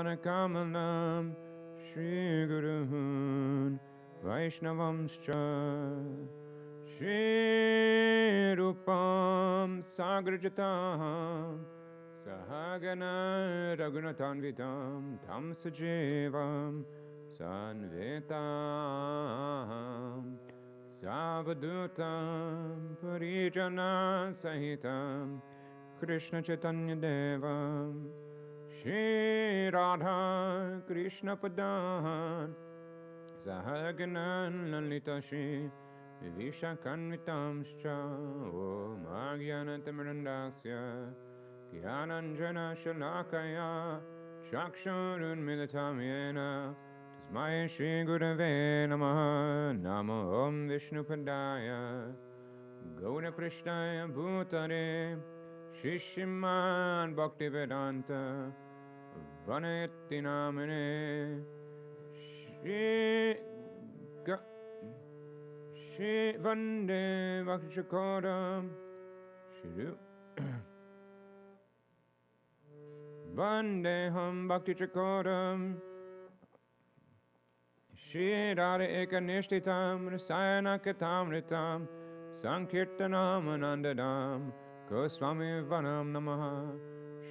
Vanakamalam Shri Gurun Vaishnavamscha Shri Rupam Sagrajatam Sahagana Raghunatanvitam Tam Sajivam Sanvetam Savadutam Parijana Sahitam Krishna Chaitanya Devam Shri Radha Krishna Padan Sahaganan Lalita Shri Vishakanvitamscha Om Agyanatamirandasya Gyananjana Shalakaya Chakshurun Militam Yena Tasmai Shri Gurave Namaha Namo Om Vishnupadaya Gaura Prishnaya Bhutare Shishiman Bhaktivedanta Vanayati Namane Shri Vande Bhakti Shri Vandeham Bhakti Chakoram Shri Radha Ekanishtitam Rasayana Katamritam Sankirtanam Anandadam Goswami Vanam Namaha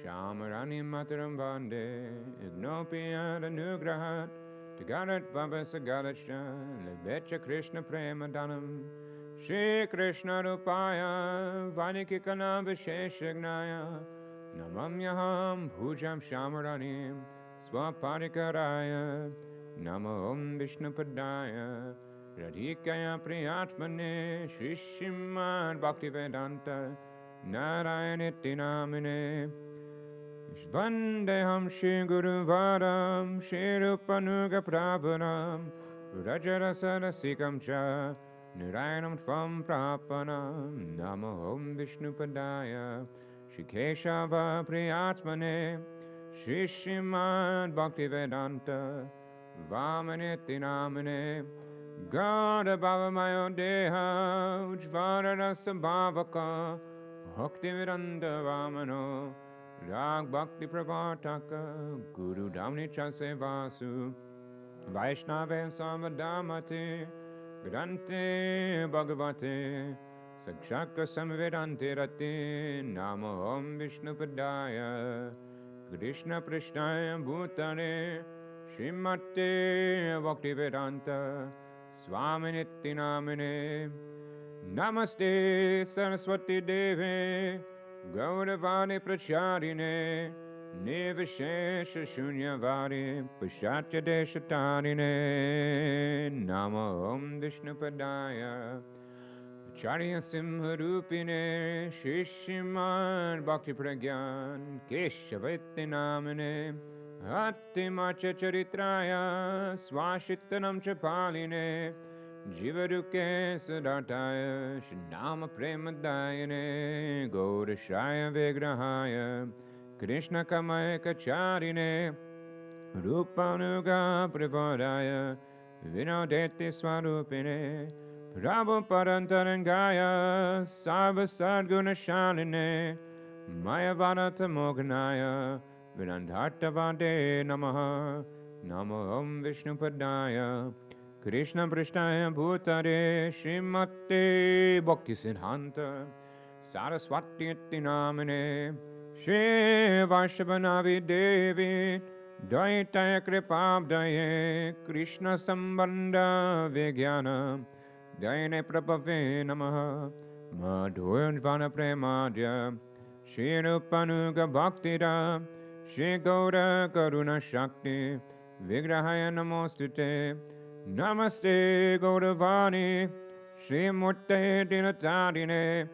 Shamarani Mataram Vande Ignopiyat Anugrahat Tagarat Bhava Sagalacha Lebecha Krishna Premadanam Shri Krishna Rupaya Vanikikana Visheshagnaya Namamyaham Bhujam Shamaranim Swaparikaraya Namo Om Vishnupadaya Radhikaya Priyatmane Shishimad Bhaktivedanta Narayaniti Namine Vandeham Shri Guru Varam Shri Rupanuga Pravanam Rajarasarasikam Cha Narayanam Tvam Prapanam Namo Om Vishnupadaya Shri Keshava Priyatmane Shri Shrimad Bhaktivedanta Vamaniti Namine Gauda Bhavamayo Deha Ujvara Rasa Bhavaka Bhaktivedanta Vamano Rag Bhakti Pravartaka Guru Damni Chase Vasu Vaishnava Samvadamati Grante Bhagavate Sakshaka Samvedante Rati Namo Om Vishnupadaya Krishna Prishnaya Bhutane Srimate Bhaktivedanta Swaminiti Namine Namaste Saraswati Deve Gauravani Pracharine Nivashesha Shunyavadi Pashatya Deshatarine Namo Om Vishnupadaya Acharya Simharupine Shishiman Bhakti Pragyan Keshavati Namine Attimacha Charitraya Swashitanam Chapaline Jivaruke Sadartaya Shinama Premadayane Gaurashaya Vigrahaya Krishna Kamaya Kacharine Rupanuga Privadaya Vinodeti Swarupine Prabhu Parantarangaya Sarva Sadguna Shaline Mayavanata Moganaya Vinandhartavade Namaha Namo Om Vishnupadaya Krishna Prishnaya Bhutare Srimate Bhakti Siddhanta Saraswati Namine Shri Varshabhanavi Devi Daitaya Kripabdaye Krishna Sambandha Vijnana Daine Prabhave Namaha Madhurvana Premadya Shri Rupanuga Bhaktira Shri Gaura Karuna Shakti Vigrahaya Namostute Namaste Gauravani Shri Murte Dinatarine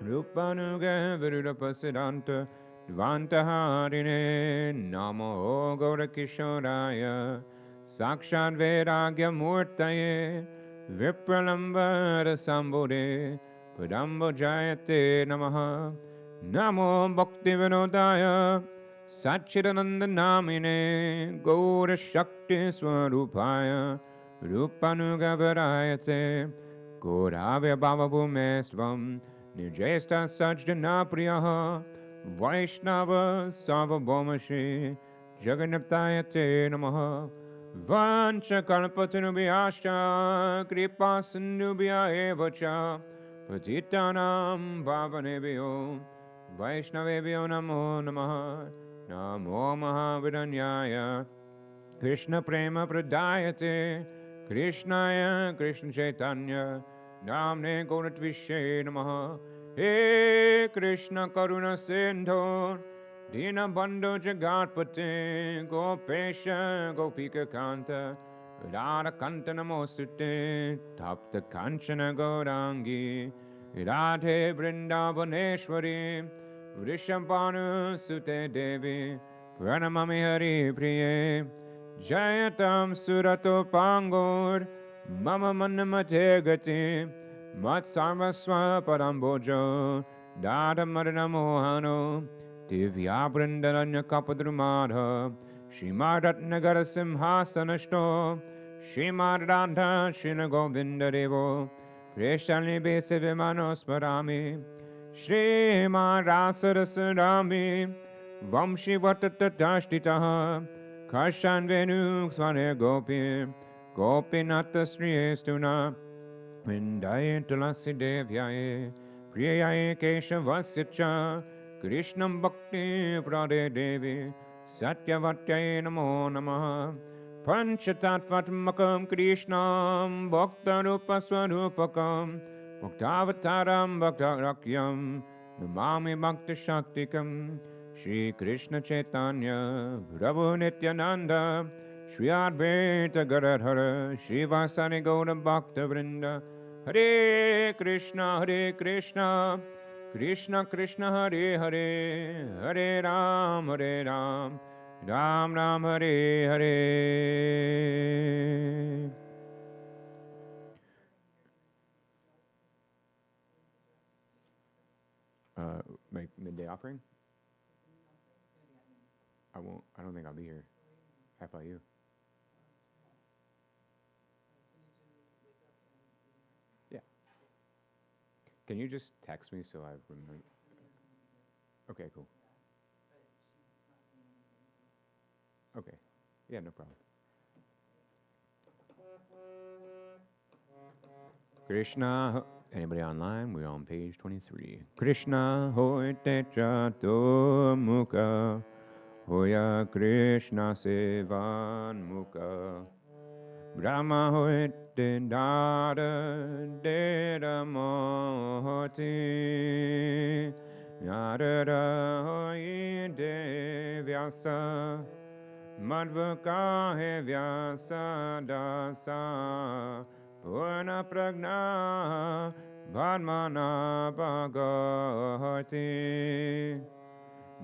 Rupanuga Virudapasidanta Dvantaharine Namo Gaurakishoraya Sakshat Vairagya Murtaye Vipralambara Sambode Padambo Jayate Namaha Namo Bhakti Vinodaya Satchidananda Namine Gaura Shakti Swarupaya Rupanuga Varayate Gauravya Bhavabhumestvam Nirjesta Sajjana Priyaha Vaishnava Savabhomashi Jagannataya te namaha. Vancha kalpatanubhyascha kripa sindubhya evacha patitanam bhavanebhyo Vaishnavebhyo namo namaha. Namo Mahavidanyaya Krishna Prema Pradayate Krishnaya Krishna Chaitanya Namne Gauratvishye Namaha. He Krishna Karuna Sindho Dinabandho Jagatpate Gopesha Gopika Kanta Radha Kanta Namostute Tapta Kanchana Gaurangi Radhe Vrindavaneshwari Vrishabhanu Sute Devi Pranamami Hari Priye Jayatam Surato Pangur Mama Manamate Gati Mat Sarvaswa Parambojo Dada Madana Mohano Divya Brindaranya Kapadrumadha Shrimad Nagara Simhasanashto Shrimad Radha Shina Govinda Devo Preshani Bese Vimanos Parami Shrimad Rasarasadami Vamshi Vatatatashtaha Kashan Venu Svane Gopi Gopinata Sriyestuna Vindaya Tulasi Devyaye Priyaye Keshavasyacha Krishnam Bhakti Prade Devi Satyavatyaye Namo Namaha Panchatatvatmakam Krishnam Bhaktarupa Swarupakam Bhaktavataram Bhaktarakyam Namami Bhakti Shaktikam Shri Krishna Chaitanya Prabhu Nityananda Shri Advaita Gadadhara Shri Vasani Gaura Bhakta Vrinda Hare Krishna Krishna Krishna Hare Hare Hare Ram Ram Ram Hare Hare. Make midday offering? I won't. I don't think I'll be here. How about you? Yeah. Can you just text me so I remember? Okay, cool. Okay. Yeah, no problem. Krishna. Anybody online? We're on page 23. Krishna hoite chato mukha hoya Krishna sevan mukha Brahma hoite dada deda mohoti Narada hoite vyasa madhvaka he vyasa dasa Purna pragna Bhadmana Bhagavati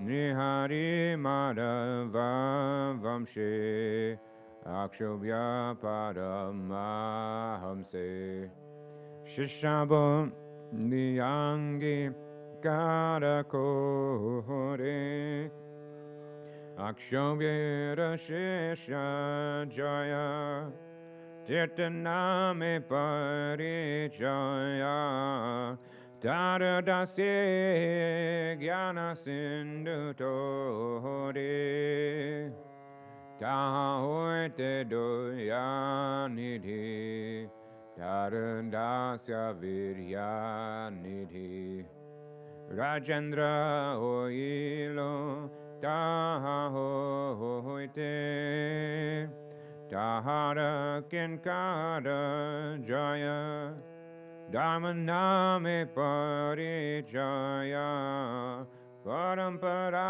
Nihari Madhava Vamshe Akshobhya Paramahamse Shishabam Niyangi Karakore Akshobhya Shesha Jaya Tirtaname Parijaya Taradase Gyana Sindutore Tahoite Doyanidhi Taradasya Viryanidhi Rajendra Oilo Tahoite Tahara Kinkara Jaya Dharmaname Parijaya Parampara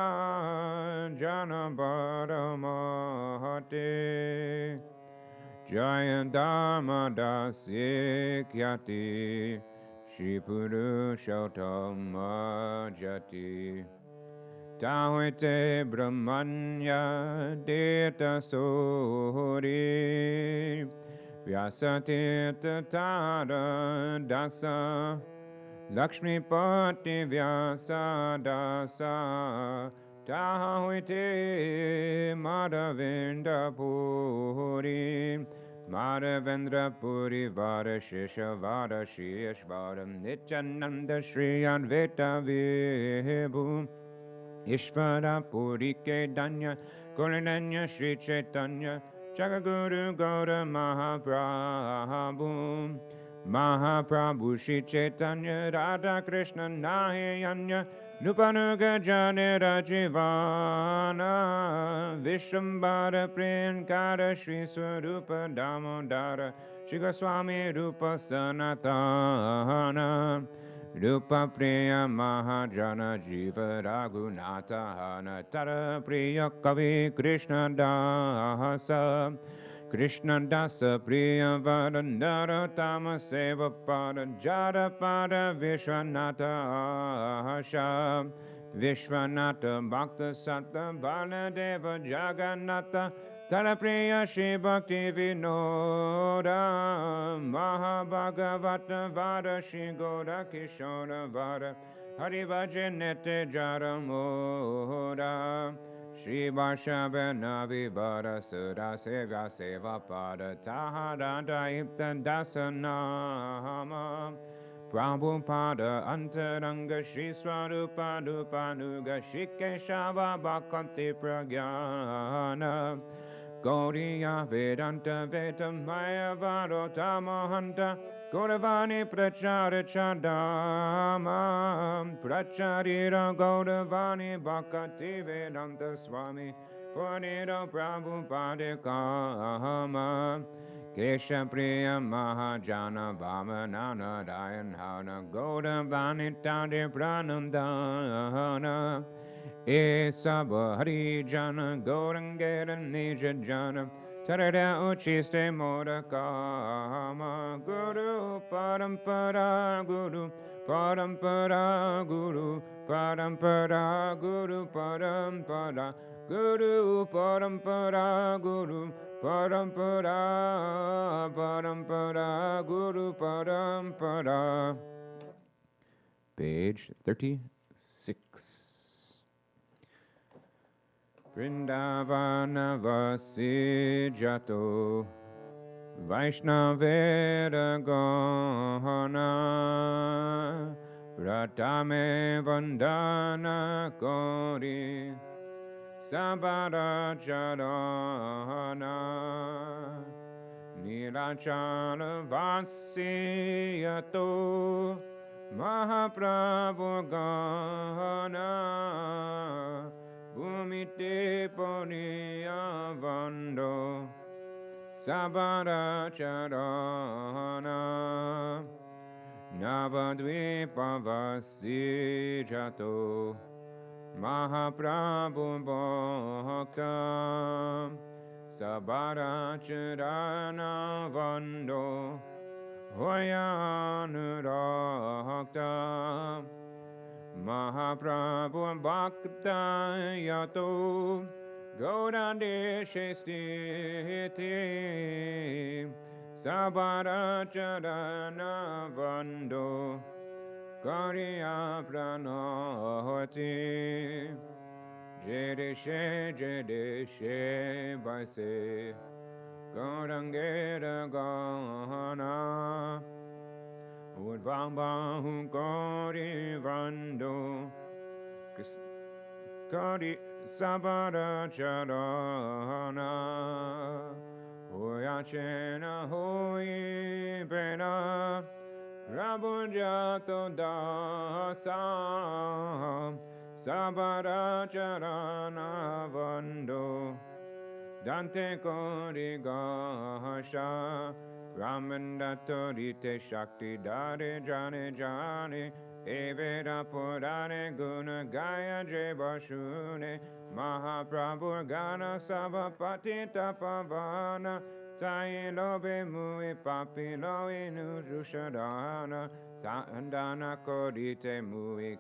Jana Paramahate Jaya Dharma Dasyakhyati Shri Purushottama Jati Tahute Brahmanya Deta Sori Vyasati Tara Dasa Lakshmi Pati Vyasa Dasa Tahute Madhavinda Puri Madhavendra Puri Vara Shisha Vara Shishvaram Nityananda Shri Advaita Vibhu Ishvara Purike Danya Kulinanya Shri Chaitanya Jagaguru Gaura Mahaprabhu Mahaprabhu Shri Chaitanya Radha Krishna Nahayanya Nupanuga Janira Jivana Vishambara Priyankara Shri Swarupa Damodara Shri Goswami Rupa Sanatana Rupa Priya Mahajana Jiva Raghunatha Hana Tara Priya Kavi Krishna Dasa Krishna Dasa Priya Vadanara Tama Seva Pada Jada Pada Vishwanatha Asha Vishwanatha Bhakta Satta Baladeva Jagannatha Tarapriya Shri Bhakti Vinoda Mahabhagavata Vada Shri Goda Kishora Vada Harivajanete Jaramoda Shri Vashabhanavi Vada Sudha Seva Seva Pada Tahadanta Ipta Dasanama Prabhupada Antaranga Shri Swarupa Dupanuga Shikeshava Bhakanti Pragyana Gaudiya Vedanta Vetamaya Varotamahanta Gauravani Prachara Chadama Pracharira Gauravani Bhakati Vedanta Swami Purnira Prabhupada Kama Kesha Priya Mahajana Vamanana Dayanhana Gauravani Tade Pranandana Esaba Hari Jana Gaurangera Nija Jana Tarada Uchiste Modakama Guru Parampara Guru Parampara Guru Parampara Guru Parampara Guru Parampara Guru Parampara Parampara Guru Parampara. Page 36. Vrindavana Vasi Jato Vaishnavera Gohana Pratame Vandana Kori Sabara Charana Nilachala Vasi Yato Mahaprabhu Gana Bhumite Poniya Vando Sabara Charana Navadvipa Vasi Jato Mahaprabhu Bhakta Sabara Charana Vando Hoyanurahakta Mahaprabhu Bhakta Yato Gaurandeshe Stiti Sabara Charana Vando Karya Pranahati Jedeshe Baise Gaurangera Gahana Udvambahu Gauri Vando Kari Sabara Charana Hoyachena Hoi Pena Rabunjato Dasa Sabara Charana Vando Dante Korigasha Ramandatorite Shakti Dare Jane Jane Eveda Purane Guna Gaya Jebashune Mahaprabhu Gana Sabapati Tapavana Tai Lobe Mui Papi Loinu Rushadana Tandana Kodite Mui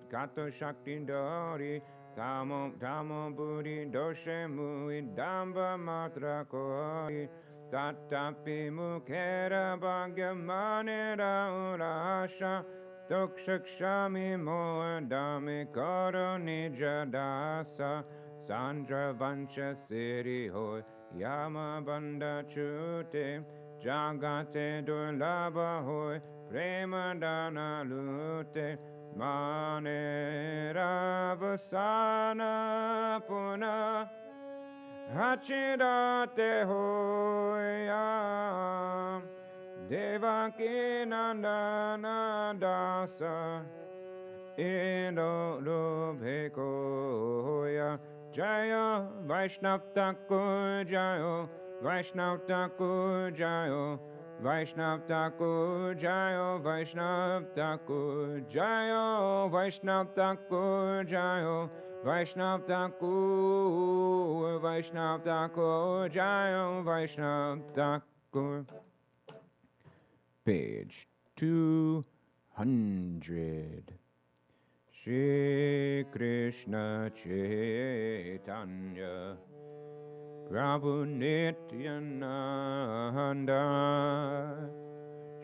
Kato Shakti Dori Tamo Budi Doshe Mui Damba Matra Koi Tatapi Mukera Bhagya Manera Urasha Dokshakshami Moadami Koro Nija Dasa Sandra Vancha Siri Hoy Yama Banda Chute Jagate Durlaba Hoy Premadana lute maneravasana puna Hachidate hoya Devaki nandana dasa Indo lubheko hoya Jaya Vaishnav Thakur Jayo Vaishnav Thakur Jayo Vaishnav Thakur Jayo Vaishnav Thakur Jayo Vaishnav Thakur Jayo Vaishnav Thakur Vaishnav Thakur Jayo Vaishnav Thakur. Page 200. Shri Krishna Chaitanya Prabhu Nityananda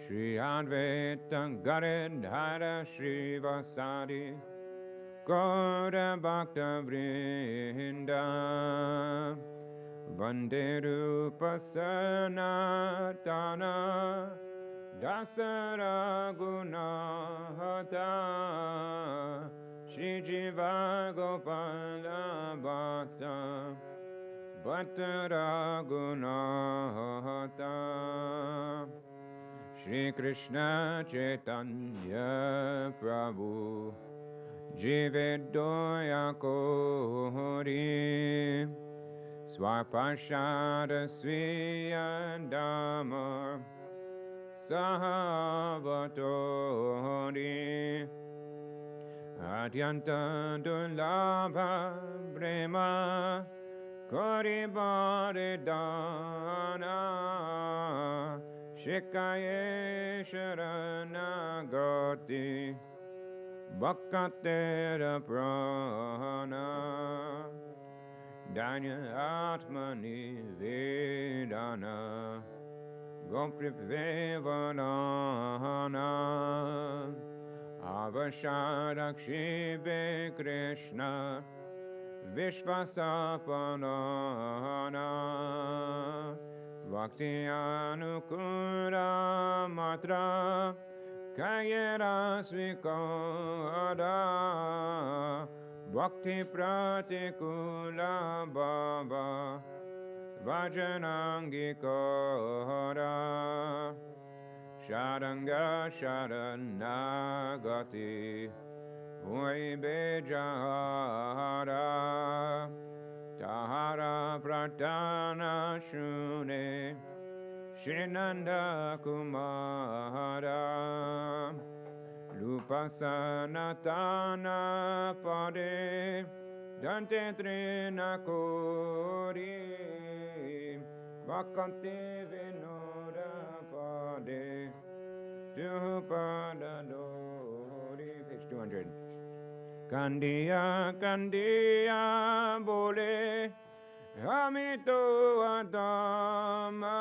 Shri Advaita Gadadhara Shrivasadi Gaura Bhakta Vrinda Vande Rupa Sanatana Dasara Gunahata Shri Jiva Gopala Bhatta Bhattara Gunahata Shri Krishna Chaitanya Prabhu Jivedoya Kori Swapashada Swiyandamar Sahavatori Adyanta Dulabha Brema Koribaridana Shikaye Sharanagati Bhakatera Prana Danya Atmani Vedana Goprivevana Avashadakshi Krishna Vishvasapanana Bhakti Anukura Matra Kayera Svikada Bhakti Pratikula Baba Vajanangikara Sharanga Sharanagati Hui Bejahara Tahara Pratana Shune Shinanda Kumara Lupasanatana Pade Dante Trinakori Vakante Vinoda Pade Tupadadori. Page 200. Kandiya Kandiya Bole Amito Adama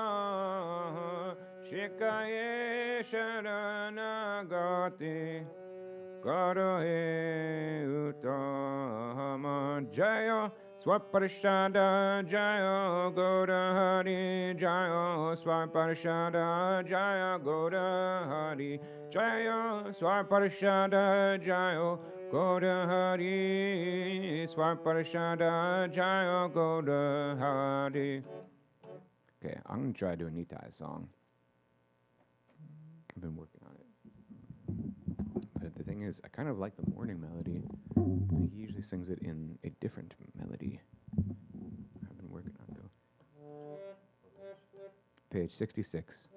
Shikaye Sharanagati Karohe Uttama Jaya Swaparishada Jaya Goda Hari Jaya Swaparishada Jaya Goda Hari Jaya Swaparishada Jaya Goda Hari Swaparishada Jaya Goda Hari. Okay, I'm going to try to do a Nitai song. I've been working on it. But the thing is, I kind of like the morning melody. He usually sings it in a different melody. I've been working on it though. Page 66.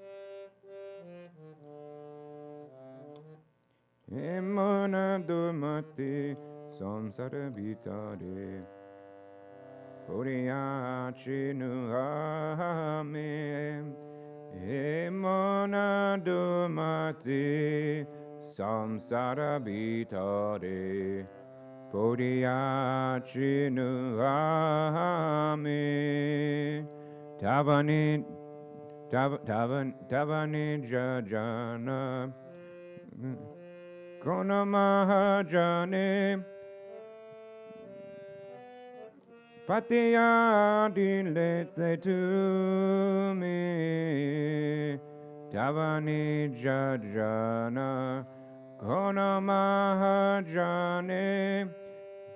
Emana durmati samsara vitare Puriyachi nuhame Emana durmati samsara vitare Puriyachi nuhame Tavani jajana Kona mahajane Patiya dilete to me Davani Jajana Kona Mahajane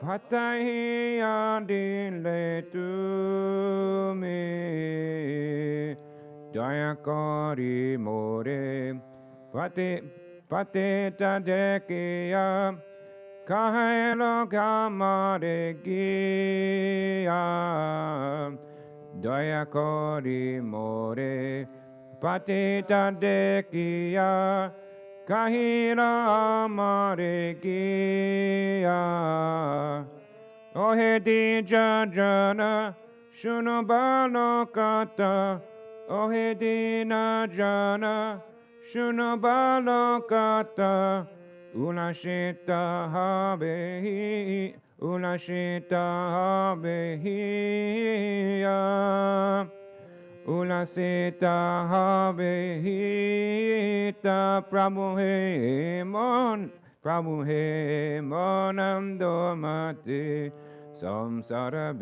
Patahi Adile tu me Dayakari More Pate Tadekia Kahelo Kamare Gia Dayakari More Pate Tadekia Kahira Amare Gia Ohedi Jajana Shunobano Kata Ohedi Najana Shunobano Kata Ulashita Habehi Ulashita Habehi Ulasita Habehita Prabhu He Monando Mate Samsara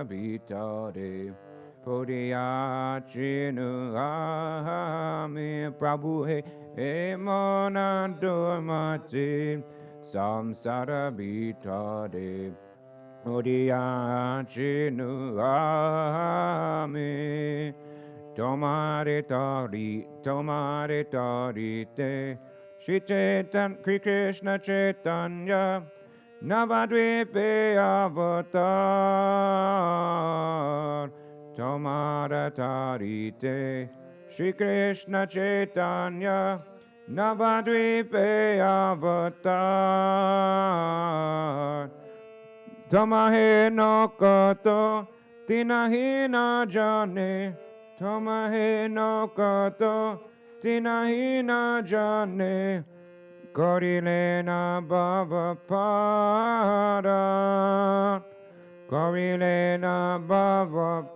Bitare Podiya Chinu Ahame Prabhu He Monando Mate Samsara Bitare Podiya Chinu Ahame Tomare Tarite Shri Krishna Chaitanya Navadvipe Avatar Tomara Tarite Shri Krishna Chaitanya Navadvipe Avatar Tamahe no Kato Tinahi na Jane Tamahe no Kato Tinahi na Jane Korilena Bhavapada Korilena Bhavapada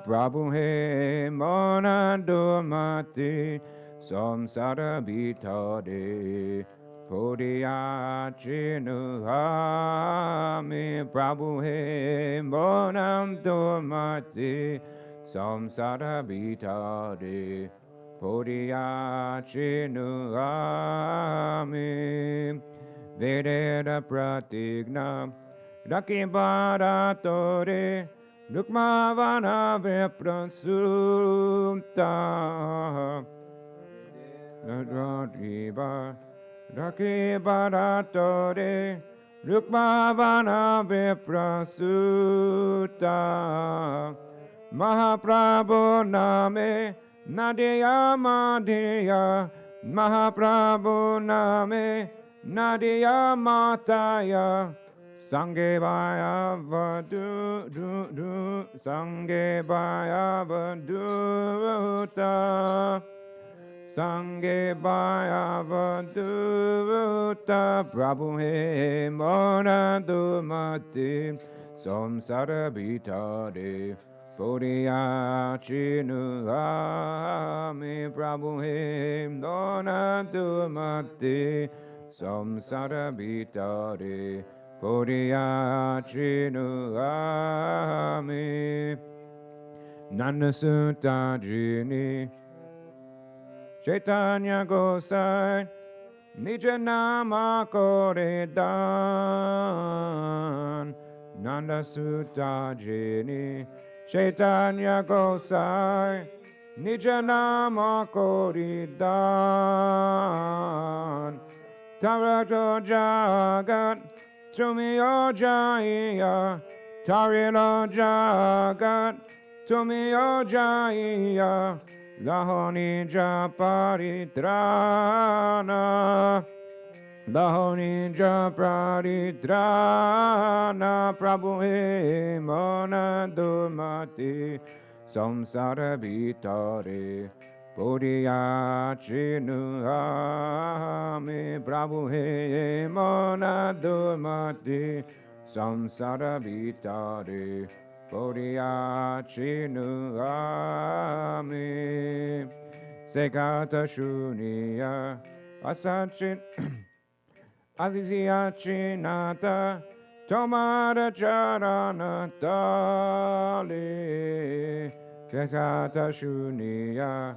Prabhu He Monando Mati Samsara Bitade Podiya Chinu Hame Prabhu He Monando Mati Samsara Bitade Podiya Chinu Hame Vedera Pratigna Rakibharatore Rukmavana Viprasutta Radriba Rakibharatore Rukmavana Viprasutta Mahaprabhu Name Nadia Madhya Mahaprabhu Name Nadia Mataya Sange Baya Vadu Sange Baya Vaduta Sange Baya Vaduta Prabhu He Monando Mati Samsara Bitade Podiya Chinu Hame Prabhu He Monando Mati Samsara Bitade Podiya Chinu Hame Nanasutta Jini Chaitanya Gosai Nijanama Koredan Nanda Sutta Jini Chaitanya Gosai Nijanama Koredan Tarato Jagat Tumiyo Jaya Tarilo Jagat Tumiyo Jaya Lahoni Japaridrana Lahoni Japaridrana Prabhu He Monando Mati Samsara Bitare Podiya Chinu Hame Prabhu He Monando Mati Samsara Bitare Podiya Chinu Hame Sekata Shuniya Asachin Azizya Chinata Tomara Charana Tale Tesata Shuniya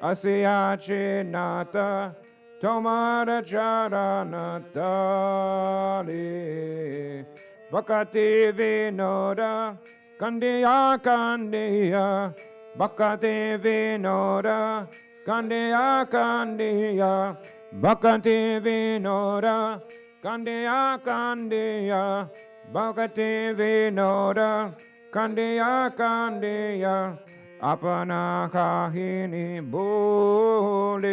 Asyachi Nata Tomara Charanatali Bhakati Vinoda Kandiya Kandiya Bhakati Vinoda Kandiya Kandiya Bhakati Vinoda Kandiya Kandiya Bhakati Vinoda Kandiya Kandiya Apana Kahini Bole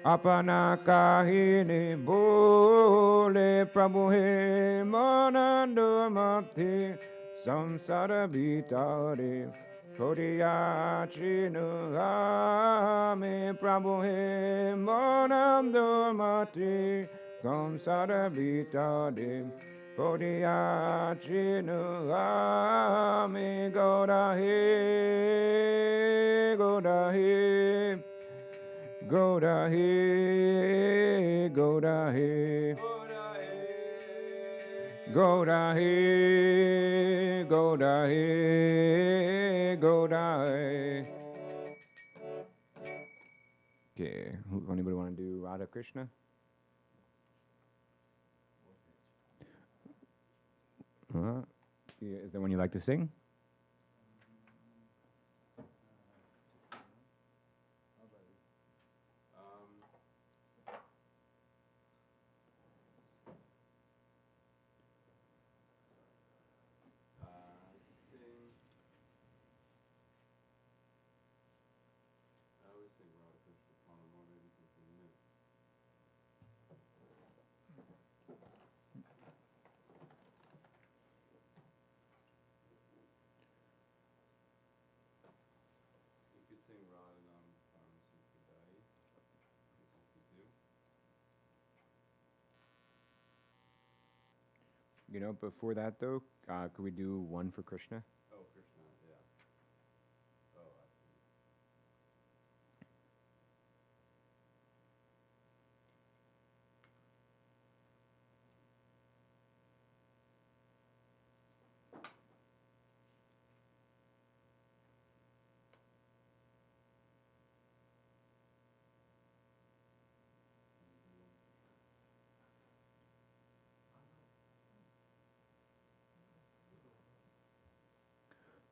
Apana Kahini Bole Prabhu He Manando Mati Samsara Bitare Kodiya Chinuhame Prabhu He Manando Mati Samsara Bitare Kodiya Chinuhame Godahe Godahe Godahe Godahe Godahe Godahe Godahe. Okay, anybody want to do Radha Krishna? Is there one you like to sing? You know, before that though, could we do one for Krishna? Oh, Krishna, yeah. Oh, I see.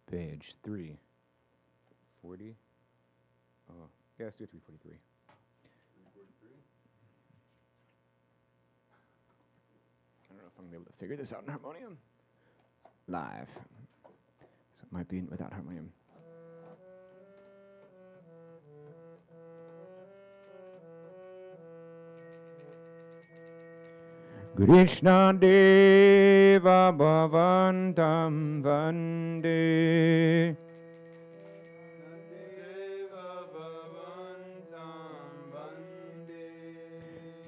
Page 340. Oh, yeah, let's do 343. 343? I don't know if I'm going to be able to figure this out in harmonium. Live. So it might be without harmonium. Krishna Deva Bhavantam Vande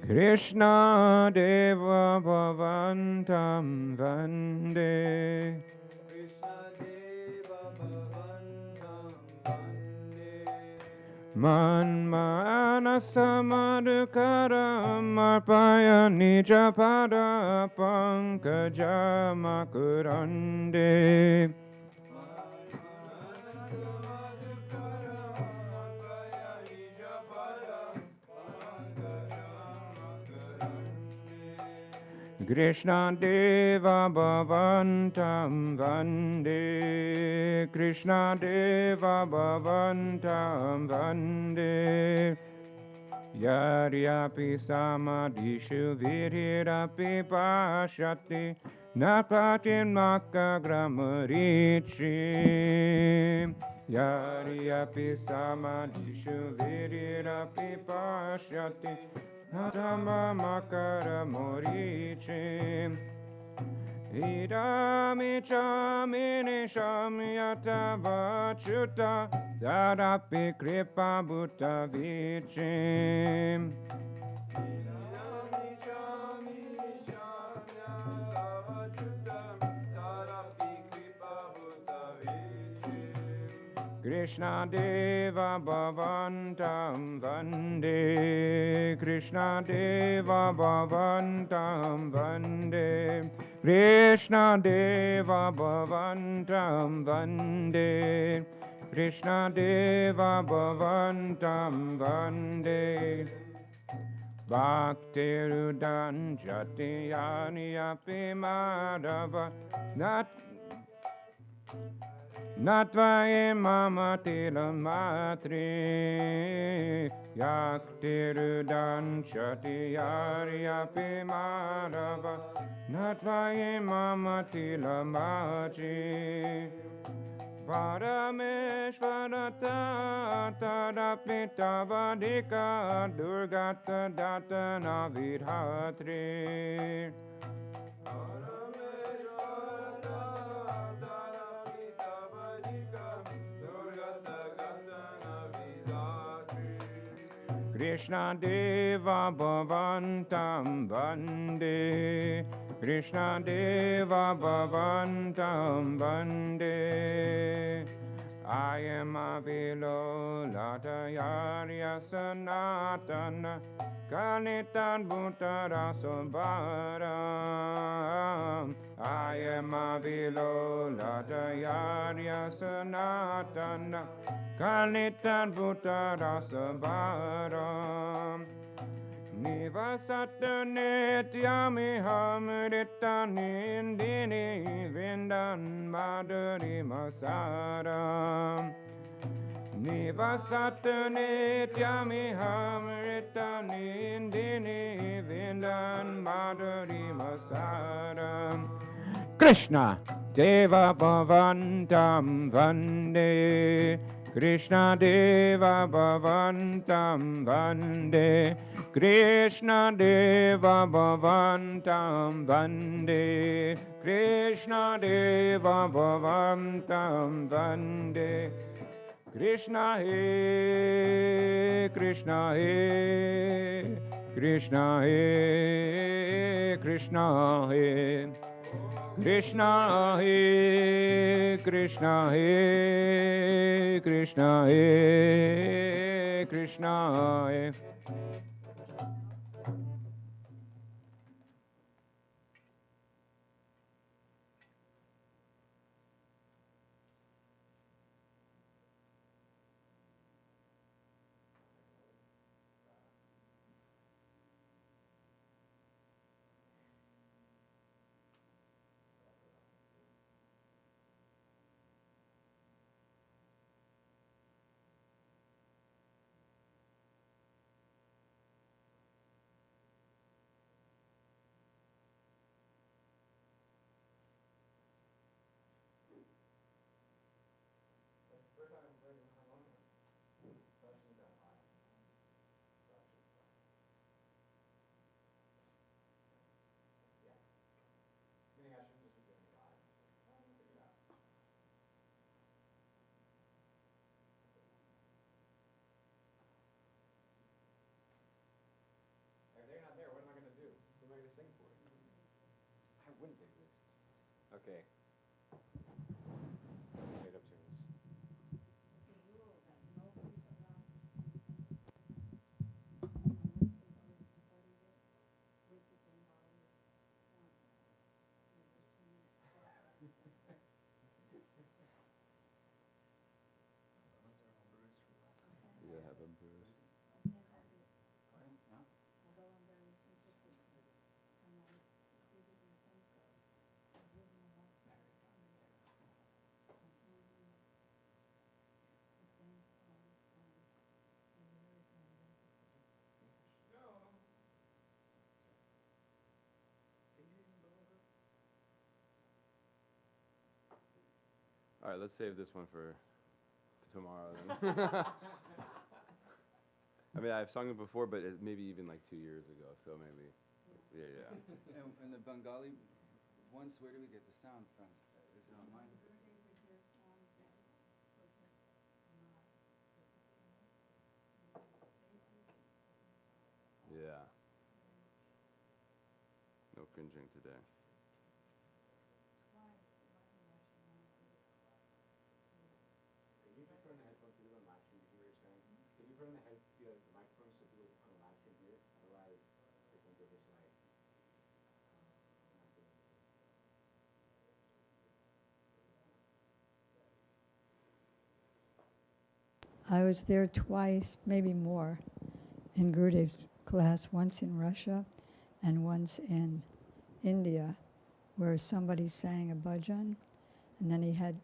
Krishna Deva Bhavantam Vande Manmanasamadkaram arpaya nijapada pankajamakurande Krishna Deva Bhavantam Vande Krishna Deva Bhavantam Vande Yaryapi Samadhishu Virirapi Pashyati Napatin Makagramarichi Yaryapi Samadhishu Virirapi Pashyati Natama Makara Morichi Idami Chamini Shamyata Vachuta Darapi Kripa Bhuta Vichim Krishna Deva Bhavantam Vande Krishna Deva Bhavantam Vande Krishna Deva Bhavantam Vande Krishna Deva Bhavantam Vande Bhaktirudan Jatiyani Api Madhava Natvaye Mama Tilam Matri Yaktirudan Jatiyari Api Madhava Natvaye Mama Tilam Matri Parameshvarata Tadapita Vadika Durgata Datana Vidhatri Krishna Deva Bhavantam Vande Krishna Deva Bhavantam Vande I am Avilolatayarya Sanatana Kanitan Bhuttarasambharam I am Avilolatayarya Sanatana Kanitan Bhuttarasambharam Nivasata Nityami Hamrita Nindini Vindan Madhuri Masaram Nivasata Nityami Hamrita Nindini Vindan Madhuri Masaram Krishna Deva Bhavantam Vande Krishna Deva Bhavantam Vande Krishna Deva Bhavantam Vande Krishna Deva Bhavantam Vande Krishna He Krishna He Krishna He Krishna He Krishna He Krishna He Krishna He Krishna He Okay. Made up tunes. You have a bruise. All right, let's save this one for tomorrow then. I mean, I've sung it before, but maybe even like 2 years ago, so maybe, yeah. And the Bengali ones, where do we get the sound from? Is it online? Yeah. No cringing today. Can you just put on the headphones so people on live stream can hear what you're saying? Can you put on the microphone so people on the live stream hear it? Otherwise, they think we're just like. I was there twice, maybe more, in Gurudev's class, once in Russia and once in India, where somebody sang a bhajan, and then he had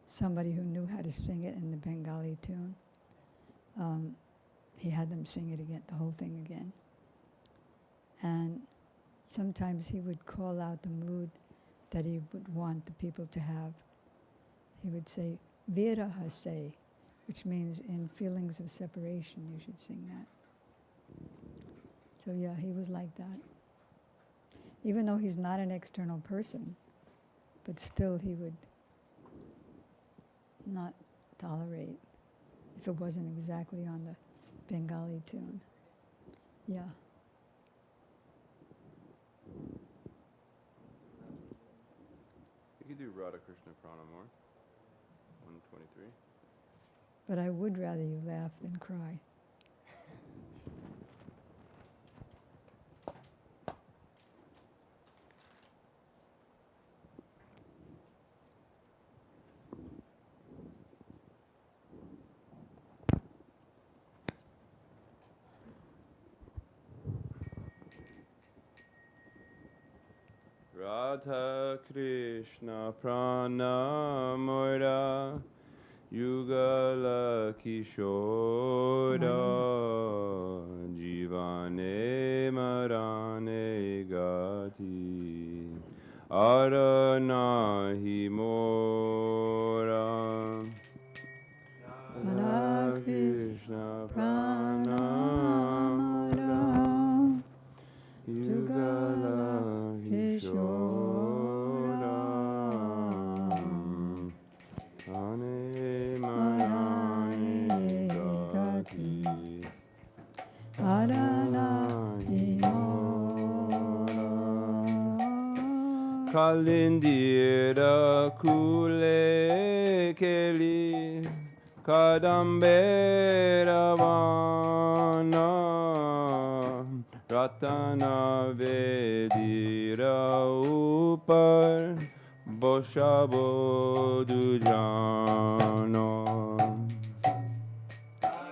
somebody who knew how to sing it in the Bengali tune. He had them sing it again, the whole thing again. And sometimes he would call out the mood that he would want the people to have. He would say, Viraha se, which means in feelings of separation, you should sing that. So yeah, he was like that. Even though he's not an external person, but still he would not tolerate if it wasn't exactly on the Bengali tune. Yeah. You could do Radha Krishna Pranamore, 123. But I would rather you laugh than cry. Radha Krishna Pranamora Yugala Kishora Jivane Marane Gati Aranahi Mora Radha Krishna Pranamora Yugala Kishora Ane Marane Gati Aranahi Mora Kalindira Kule Keli Kadambera Vana Ratana Vedira Upar Boshabo Dujano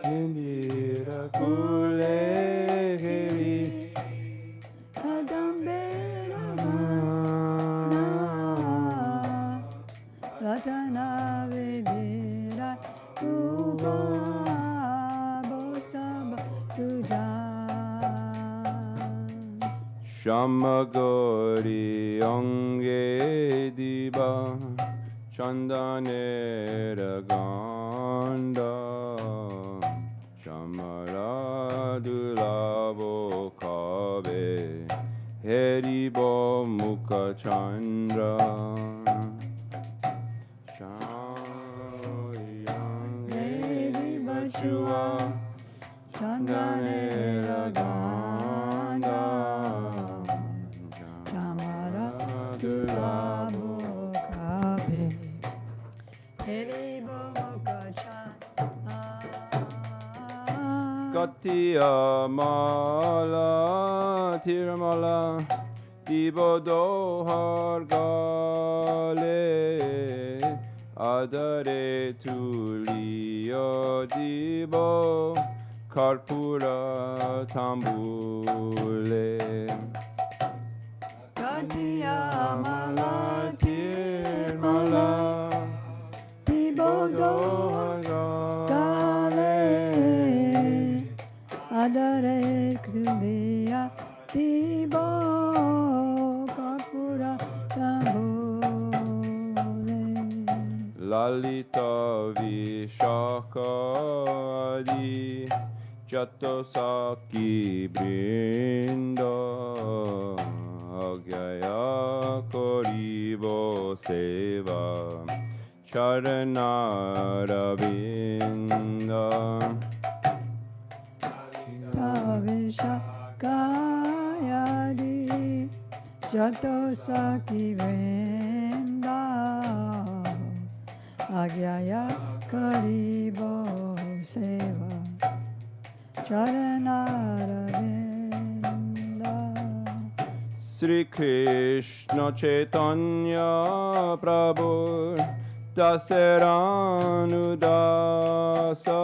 Indira Kule Heri Kadambera Vana Ratana Vedira Upa Bosaba Tujan Shamagori Ange Diba Chandanera Ganda Shamara Dulabo Kabe Heribo Mukha Chandra Bachua Chandanera Ganda Chamara Dulabo Kabe Heribo Mukha Katiya Mala Tirmala Dibodo Hargale Adare Tuliyo Dibo Karpura Tambule Katiya Mala Tirmala Dibodo Gale Adare Kriya Dibo Kapura Tambule Lalita Vishakari Chatosaki Brinda Agyaya Koribo Seva Charanaravinda Tavisha Kayadi Jatosaki Venda Agyaya Karibo Seva Charanaravinda Sri Krishna Chaitanya Prabhu dasaranudasa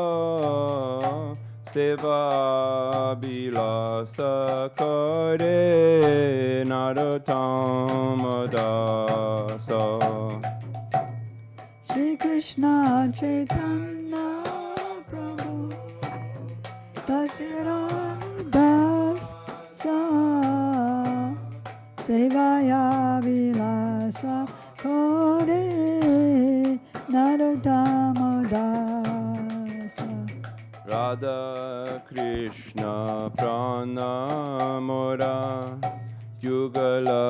seva bilasa kare narottammadasa. Shri Krishna Chaitanya Prabhu Dasiranudasa Sevaya Vilasa Kore Narottammadasa. Radha Krishna Pranamora Yugala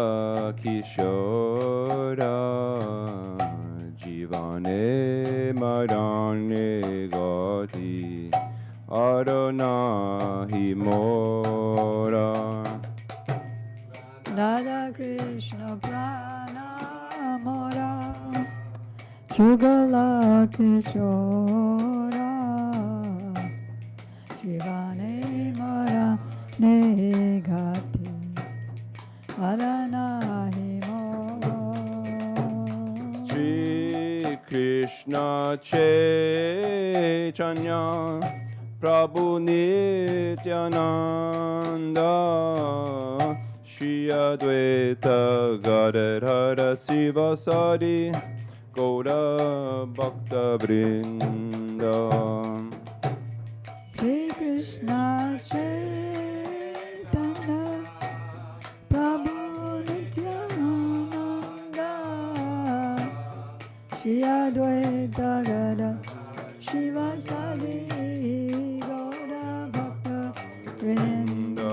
Kishora Jivane Marane Gati Aronahi Mora. Radha Krishna Pranamora Yugala Kishora Jivane Mara Negati Aranahi Mo. Shri Krishna Chaitanya Prabhu Nityananda Shri Advaita Gadadhara Sivasari Gaura Bhakta Vrinda. Shri Krishna Chaitanya Prabhu Nityananda Shri Advaita Gadadhara Sivasari Gaura Bhakta Vrinda.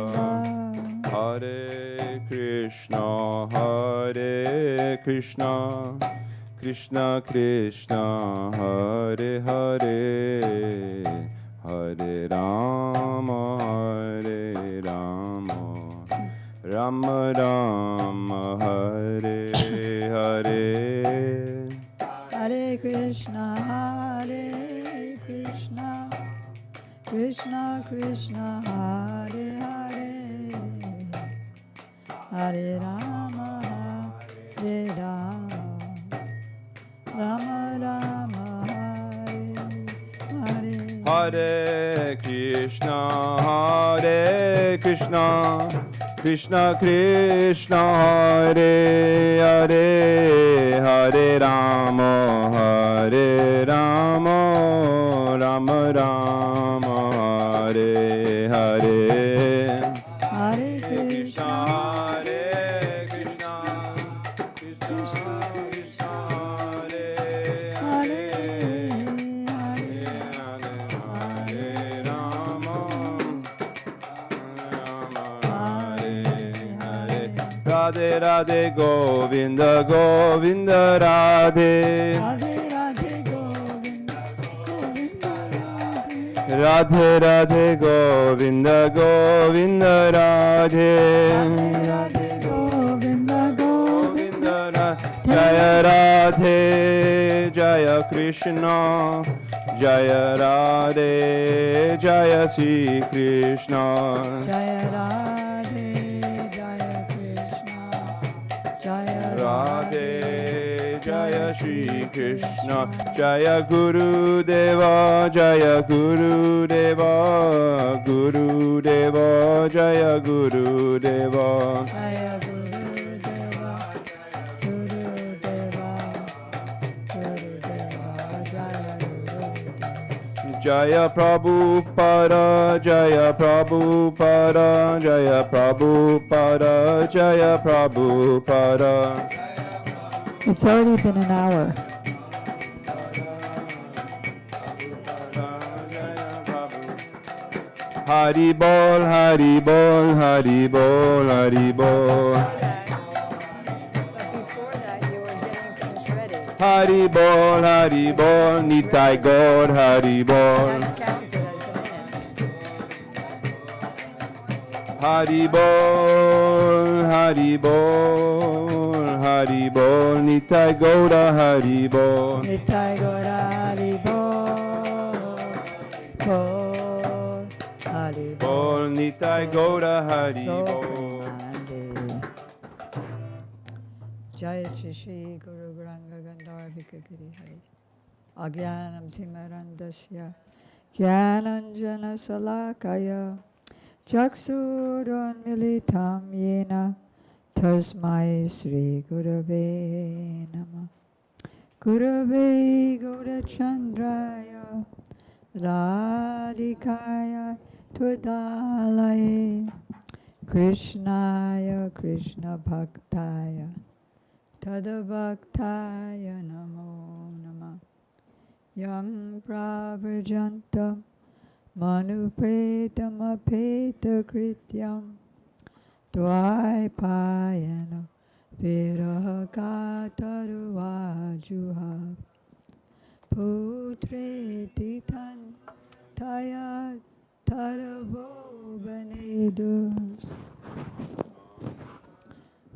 Hare Krishna Krishna Krishna Hare Hare Hare Rama Rama Rama Hare Hare. Hare Krishna Krishna Krishna Hare Hare Hare Rama Rama Rama Hare Hare. Hare Krishna Krishna Krishna Hare Hare Hare Rama Rama Rama Hare Hare. Hare Krishna Krishna Krishna Hare Hare Radhe Radhe Govinda Govinda Radhe. Radhe Radhe Govinda Govinda Radhe. Radhe Radhe Govinda Govinda Radhe. Radhe Govinda Govinda Jaya Radhe Jaya Krishna Jaya Radhe Jaya Sri Krishna. Jaya Radhe Jaya Krishna Jaya Radhe Jaya Shri Krishna Jaya Guru Deva Jaya Guru Deva Guru Deva Jaya Guru Deva. Jaya Guru Deva Guru Deva Guru Deva Jaya Guru Jaya Prabhupada Jaya Prabhupada Jaya Prabhupada Jaya Prabhupada. It's already been an hour. Hari Bol, Hari Bol, Hari Bol, Hari Bol. But before that, you were getting things ready. Hari Bol, Hari Bol, Nitai Gaur, Hari Bol. That's counted as the minutes. Hari Bol, Hari Bol, Hari Bol, Nitai Gaura, Hari Bol. Nitai Gaura Hari Bol Hari Bol, Nitai Gaura, Hari Bol. Jai Shri Shri Guru Granga Gandharvika Giri Hari. Agyanam Timarandasya Gyananjana Salakaya Chaksurun Militam Yena Tasmai Sri Gurave Nama Gurave Gaurachandraya Radhikaya Twadalaye Krishnaya Krishna Bhaktaya Tadabhaktaya Namo Nama Yam Pravarjantam Manupetam Apeta Krityam Dvaipayana Virahakataruvajuha Putre Titan Taya Taravo Benedus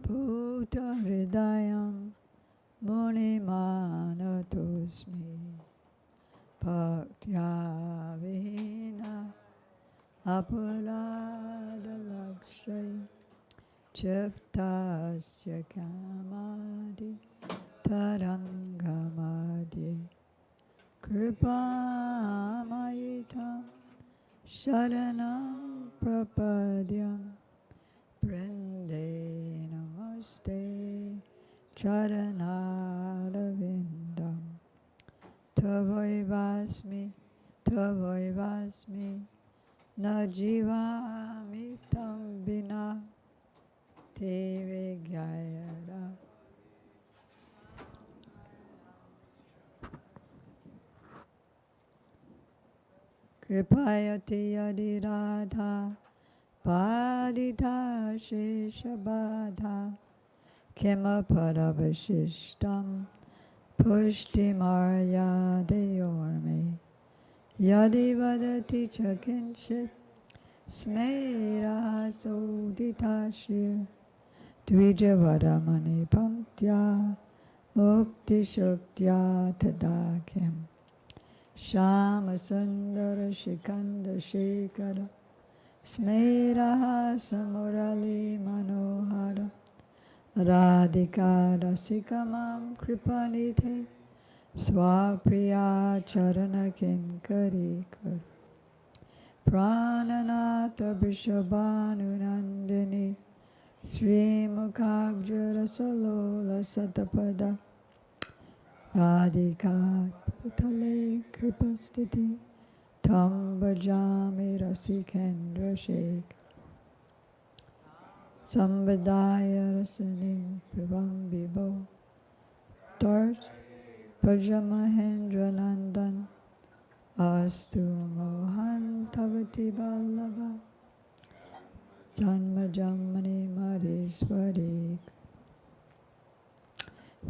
Puta Hridayam Munimanatosmi Bhaktya Vihina Apurada Lakshay Chiftasya Kamadi Tarangamadi Kripamayitam Sharanam Prapadyam Brinde Namaste Charanarvindam Tavaivasmi Najivamitam Vina Teve Gyayara Kripayati Yadiradha Padita Sheshabadha Kema Paravashishtam Pushti Marya Deyorme Yadi Vadati Chakinship Smera Soditashir Dvijavaramani Pamtya Mukti Shuktya Tadakim Shama Sundara Shikanda Shekara Smera Samurali Manohara Radhika Rasikamam Kripanite Swapriya Charana Kinkari Kar Prananata Vishabhanunandini Sri Mukhabjara Salola Satapada Radhika Putale Kripastiti Tam Bhajami Rasikendra Shek Sambadaya Rasanim Prabham Vibho Dars Brajamahendra Nandan Astu Mohan Tavati Ballabha Janma Jamani Madhiswarik.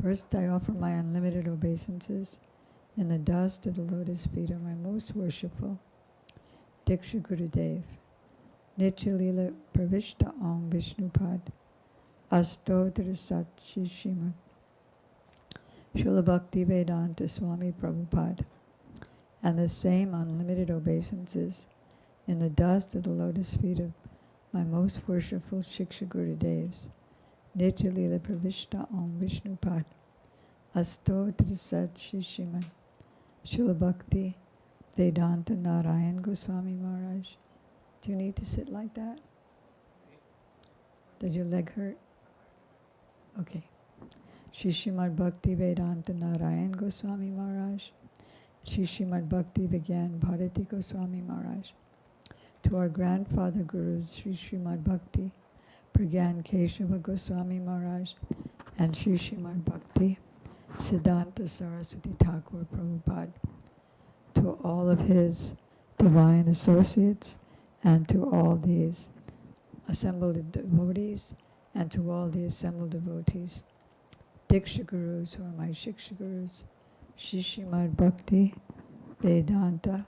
First, I offer my unlimited obeisances in the dust of the lotus feet of my most worshipful Diksha Gurudev, Nityalila Pravishta Om Vishnupad, Astotra Sat Shishimad, Srila Bhakti Vedanta Swami Prabhupada, and the same unlimited obeisances in the dust of the lotus feet of my most worshipful Shiksha Gurudevs, Nityalila Pravishta Om Vishnupad, Astotra Sat Shishimad, Srila Bhakti Vedanta Narayan Goswami Maharaj. Do you need to sit like that? Does your leg hurt? Okay. Shri Srimad Bhakti Vedanta Narayan Goswami Maharaj, Shri Srimad Bhakti Vigyan Bharati Goswami Maharaj. To our grandfather gurus, Shri Srimad Bhakti Pragyan Keshava Goswami Maharaj and Shri Srimad Bhakti Siddhanta Saraswati Thakur Prabhupada. To all of his divine associates and to all these assembled devotees and to all the assembled devotees, Diksha Gurus who are my Shiksha Gurus, Shri Srimad Bhakti Vedanta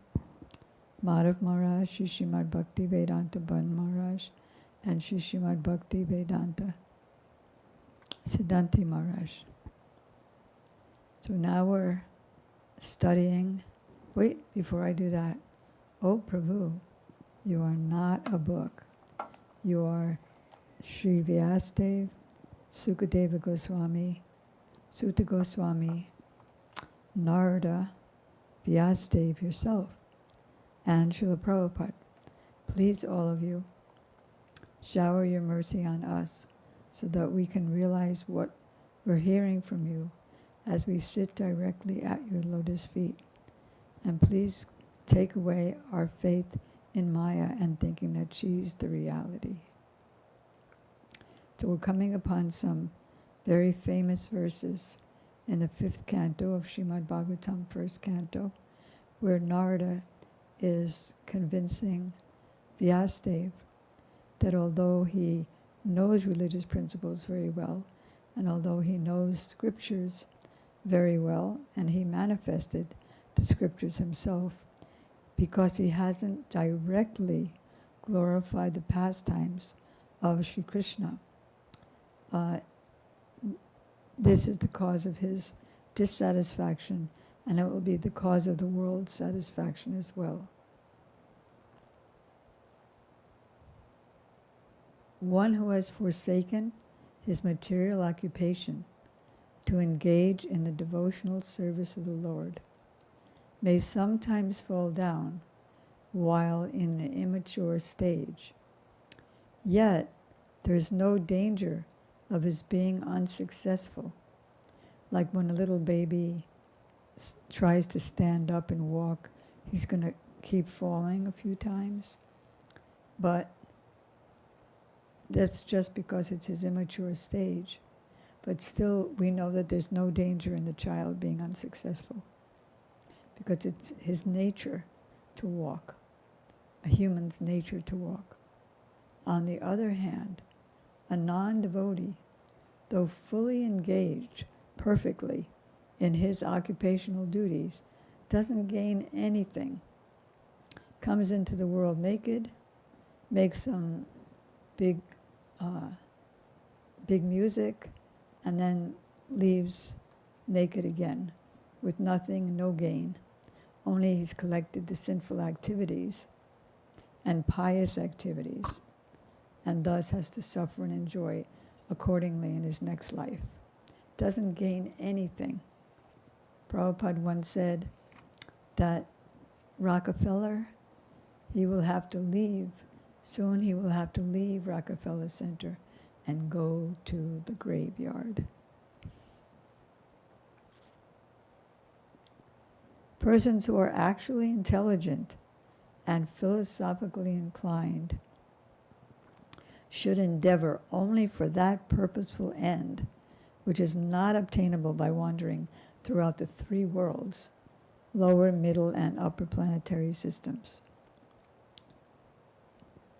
Madhav Maharaj, Shri Srimad Bhakti Vedanta Ban Maharaj, and Shri Srimad Bhakti Vedanta Siddhanti Maharaj. So now we're studying. Wait, before I do that, oh Prabhu, you are not a book. You are Sri Vyasadev Sukadeva Goswami, Sutta Goswami, Narada, Vyasadeva yourself, and Srila Prabhupada. Please, all of you, shower your mercy on us so that we can realize what we're hearing from you as we sit directly at your lotus feet. And please take away our faith in Maya and thinking that she's the reality. So we're coming upon some very famous verses in the 5th canto of Srimad Bhagavatam, 1st canto, where Narada is convincing Vyasadeva that although he knows religious principles very well, and although he knows scriptures very well, and he manifested the scriptures himself, because he hasn't directly glorified the pastimes of Sri Krishna, this is the cause of his dissatisfaction, and it will be the cause of the world's satisfaction as well. One who has forsaken his material occupation to engage in the devotional service of the Lord may sometimes fall down while in an immature stage. Yet there is no danger of his being unsuccessful, like when a little baby tries to stand up and walk, he's going to keep falling a few times. But that's just because it's his immature stage. But still, we know that there's no danger in the child being unsuccessful, because it's his nature to walk, a human's nature to walk. On the other hand, a non-devotee, though fully engaged perfectly in his occupational duties, doesn't gain anything, comes into the world naked, makes some big music, and then leaves naked again with nothing, no gain. Only he's collected the sinful activities and pious activities, and thus has to suffer and enjoy accordingly in his next life. Doesn't gain anything. Prabhupada once said that Rockefeller, he will have to leave, soon he will have to leave Rockefeller Center and go to the graveyard. Persons who are actually intelligent and philosophically inclined should endeavor only for that purposeful end, which is not obtainable by wandering throughout the 3 worlds, lower, middle, and upper planetary systems.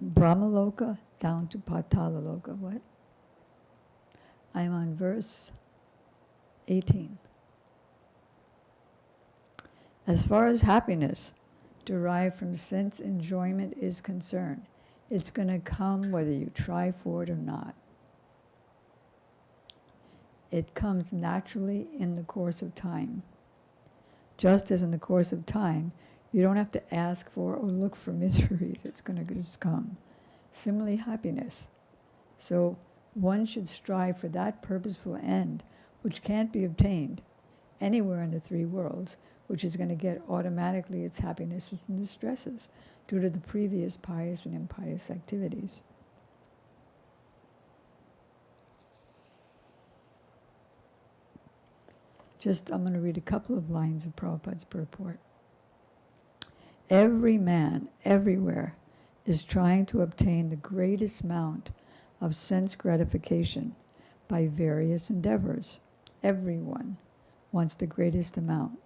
Brahmaloka down to Patalaloka. What? I'm on verse 18. As far as happiness derived from sense enjoyment is concerned, it's going to come whether you try for it or not. It comes naturally in the course of time. Just as in the course of time, you don't have to ask for or look for miseries. It's going to just come. Similarly, happiness. So one should strive for that purposeful end, which can't be obtained anywhere in the 3 worlds, which is going to get automatically its happinesses and distresses due to the previous pious and impious activities. I'm going to read a couple of lines of Prabhupada's purport. Every man, everywhere, is trying to obtain the greatest amount of sense gratification by various endeavors. Everyone wants the greatest amount.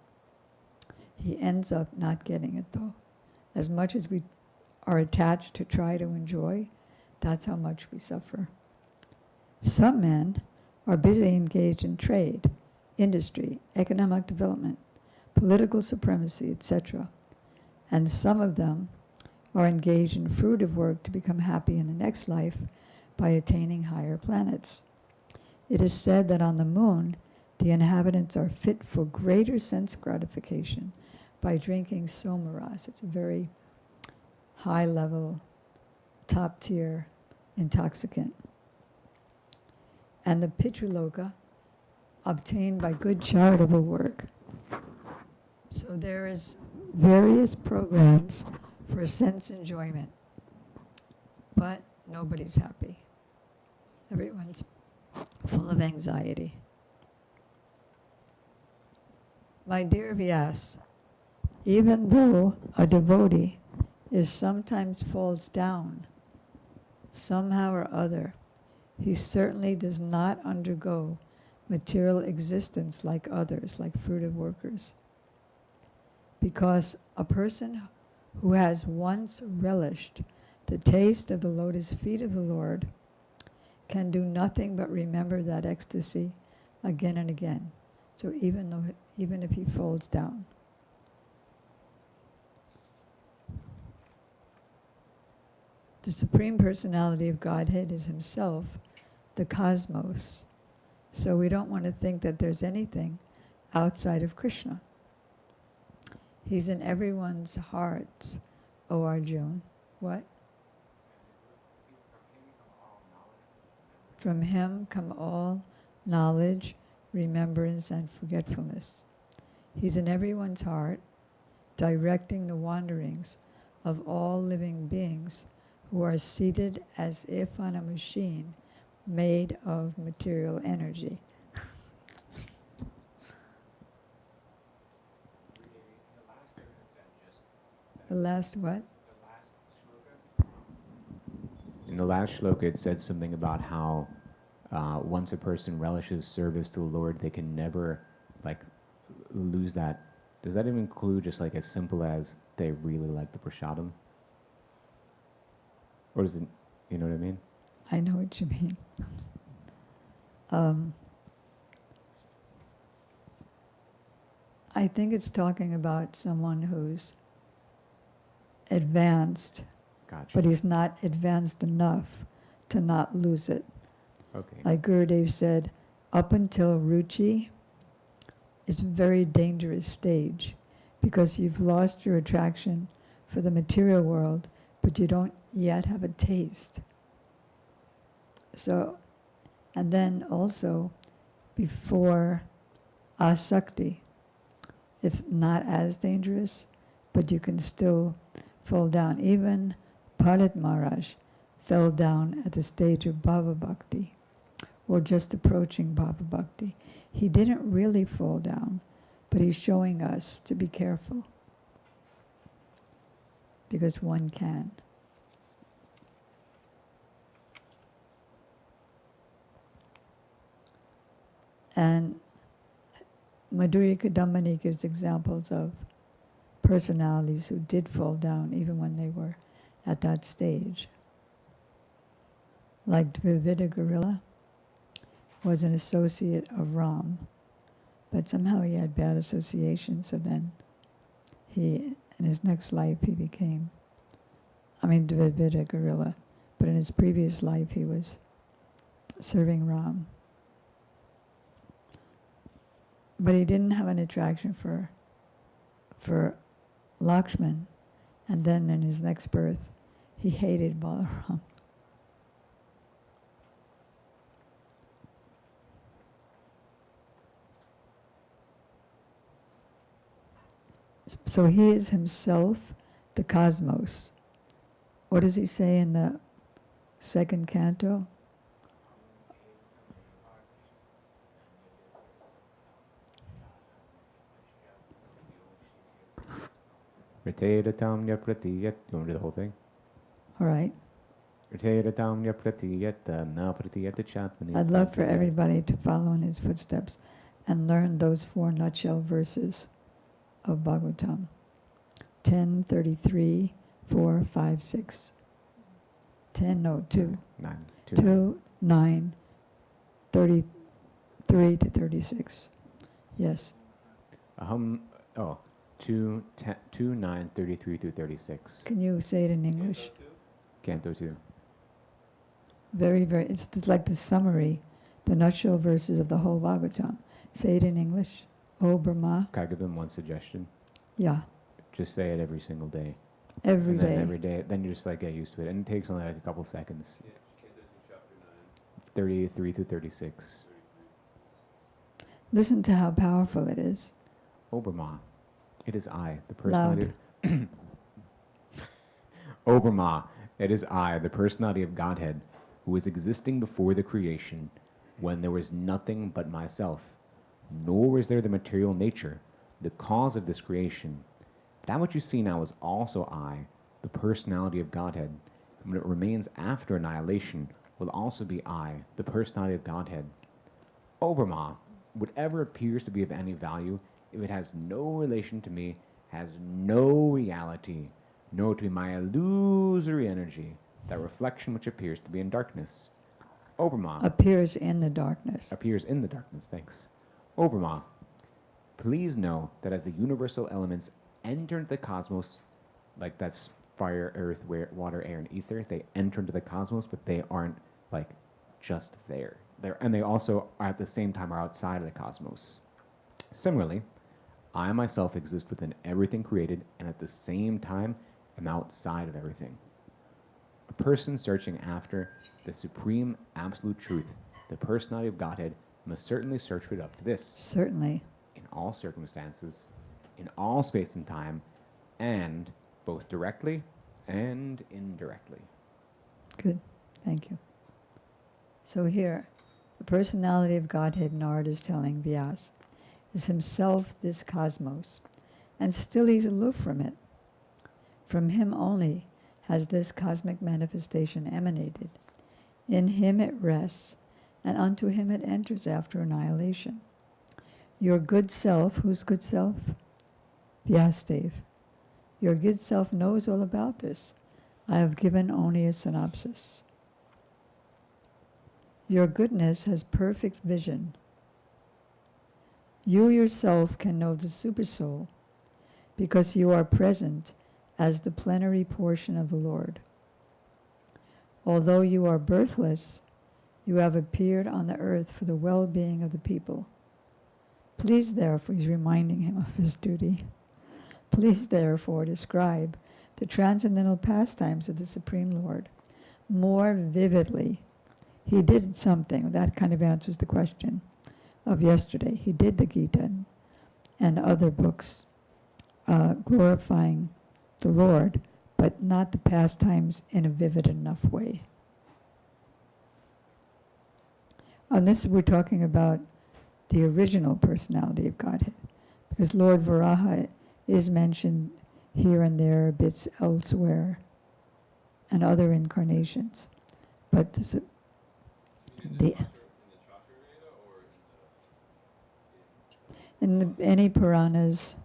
He ends up not getting it, though. As much as we are attached to try to enjoy, that's how much we suffer. Some men are busy engaged in trade, industry, economic development, political supremacy, etc. And some of them are engaged in fruitive work to become happy in the next life by attaining higher planets. It is said that on the moon, the inhabitants are fit for greater sense gratification by drinking somaras. It's a very high-level, top-tier intoxicant. and the Pitraloka obtained by good charitable work. So there is various programs for sense enjoyment, but nobody's happy. Everyone's full of anxiety. My dear Vyas, even though a devotee is sometimes falls down, somehow or other, he certainly does not undergo material existence like others, like fruitive workers. Because a person who has once relished the taste of the lotus feet of the Lord can do nothing but remember that ecstasy again and again. So even if he falls down. The Supreme Personality of Godhead is himself, the cosmos. So we don't want to think that there's anything outside of Krishna. He's in everyone's hearts, O Arjun. What? From him come all knowledge, remembrance, and forgetfulness. He's in everyone's heart, directing the wanderings of all living beings who are seated as if on a machine made of material energy. The last what? In the last shloka, it said something about how once a person relishes service to the Lord, they can never like lose that. Does that even include just like as simple as they really like the prasadam? Or does it, you know what I mean? I know what you mean. I think it's talking about someone who's advanced, Gotcha. but he's not advanced enough to not lose it. Okay. Like Gurudev said, up until Ruchi, it's a very dangerous stage because you've lost your attraction for the material world, but you don't yet have a taste. So, and then also before asakti, it's not as dangerous, but you can still fall down. Even Bharat Maharaj fell down at the stage of Bhava Bhakti, or just approaching Bhava Bhakti. He didn't really fall down, but he's showing us to be careful, because one can. And Madhurya Kadambini gives examples of personalities who did fall down even when they were at that stage. Like Dvivida Gorilla was an associate of Ram, but somehow he had bad association, so then in his next life he became, Dvivida Gorilla, but in his previous life he was serving Ram. But he didn't have an attraction for Lakshman, and then in his next birth, he hated Balaram. So he is himself the cosmos. What does he say in the second canto? Riteratam yapratiyat. You want to do the whole thing? All right. Riteratam yapratiyat na pratiyat chatmani. I'd love for everybody to follow in his footsteps and learn those 4 nutshell verses of Bhagavatam. 10, 33, 4, 5, 6. 2, 9. 2, 9, 33 to 36. Yes. 2, 9, 33 through 36. Can you say it in English? Canto 2. Very, very, it's like the summary, the nutshell verses of the whole Bhagavatam. Say it in English. Oh, Brahma. Can I give them one suggestion? Yeah, Just say it every single day. every And then day. every day, then you just like get used to it. And it takes only like a couple seconds. 33 through 36. Listen to how powerful it is. Oberma, it is I, the personality. Oberma, it is I, the personality of Godhead, who was existing before the creation, when there was nothing but myself, nor was there the material nature, the cause of this creation. That which you see now is also I, the personality of Godhead, and when it remains after annihilation, will also be I, the personality of Godhead. Oberma, whatever appears to be of any value, if it has no relation to me, has no reality, nor to be my illusory energy, that reflection which appears to be in darkness. Oberma Appears in the darkness. appears in the darkness, thanks. Oberma, please know that as the universal elements enter into the cosmos, like that's fire, earth, water, air, and ether, they enter into the cosmos, but they aren't like just there. And they also are at the same time are outside of the cosmos. Similarly, I myself exist within everything created, and at the same time am outside of everything. A person searching after the supreme absolute truth, the personality of Godhead, must certainly search for it up to this, Certainly. in all circumstances, in all space and time, and both directly and indirectly. Good. Thank you. So here, the personality of Godhead, Nard is telling Vyas, is himself this cosmos, and still he's aloof from it. From him only has this cosmic manifestation emanated. In him it rests, and unto him it enters after annihilation. Your good self, whose good self? Vyastev. Your good self knows all about this. I have given only a synopsis. Your goodness has perfect vision. You yourself can know the Supersoul because you are present as the plenary portion of the Lord. Although you are birthless, you have appeared on the earth for the well-being of the people. Please therefore, he's reminding him of his duty, please therefore describe the transcendental pastimes of the Supreme Lord more vividly. He did something, that kind of answers the question of yesterday. He did the Gita and other books glorifying the Lord, but not the pastimes in a vivid enough way. On this, we're talking about the original personality of Godhead, because Lord Varaha is mentioned here and there, bits elsewhere, and other incarnations. But in any Puranas,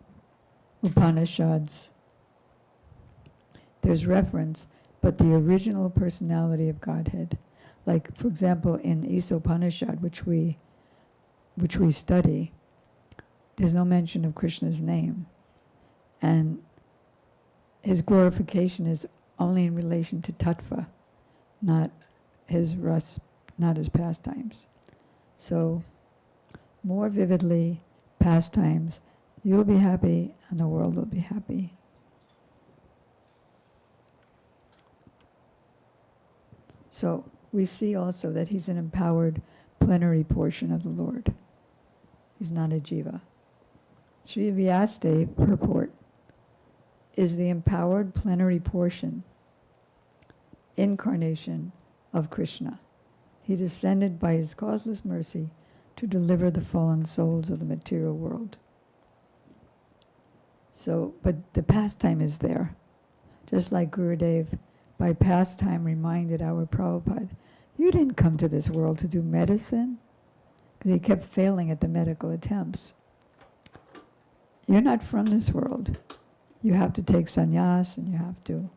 Upanishads, there's reference, but the original personality of Godhead, like for example in Isopanishad, which we study, there's no mention of Krishna's name, and his glorification is only in relation to tattva, not his ras, not his pastimes. So more vividly, pastimes, you'll be happy and the world will be happy. So we see also that he's an empowered plenary portion of the Lord. He's not a jiva. Sri Vyastev purport is the empowered plenary portion, incarnation of Krishna. He descended by his causeless mercy to deliver the fallen souls of the material world. So, but the pastime is there. Just like Gurudev, by pastime reminded our Prabhupada, you didn't come to this world to do medicine, because he kept failing at the medical attempts. You're not from this world. You have to take sannyas and you have to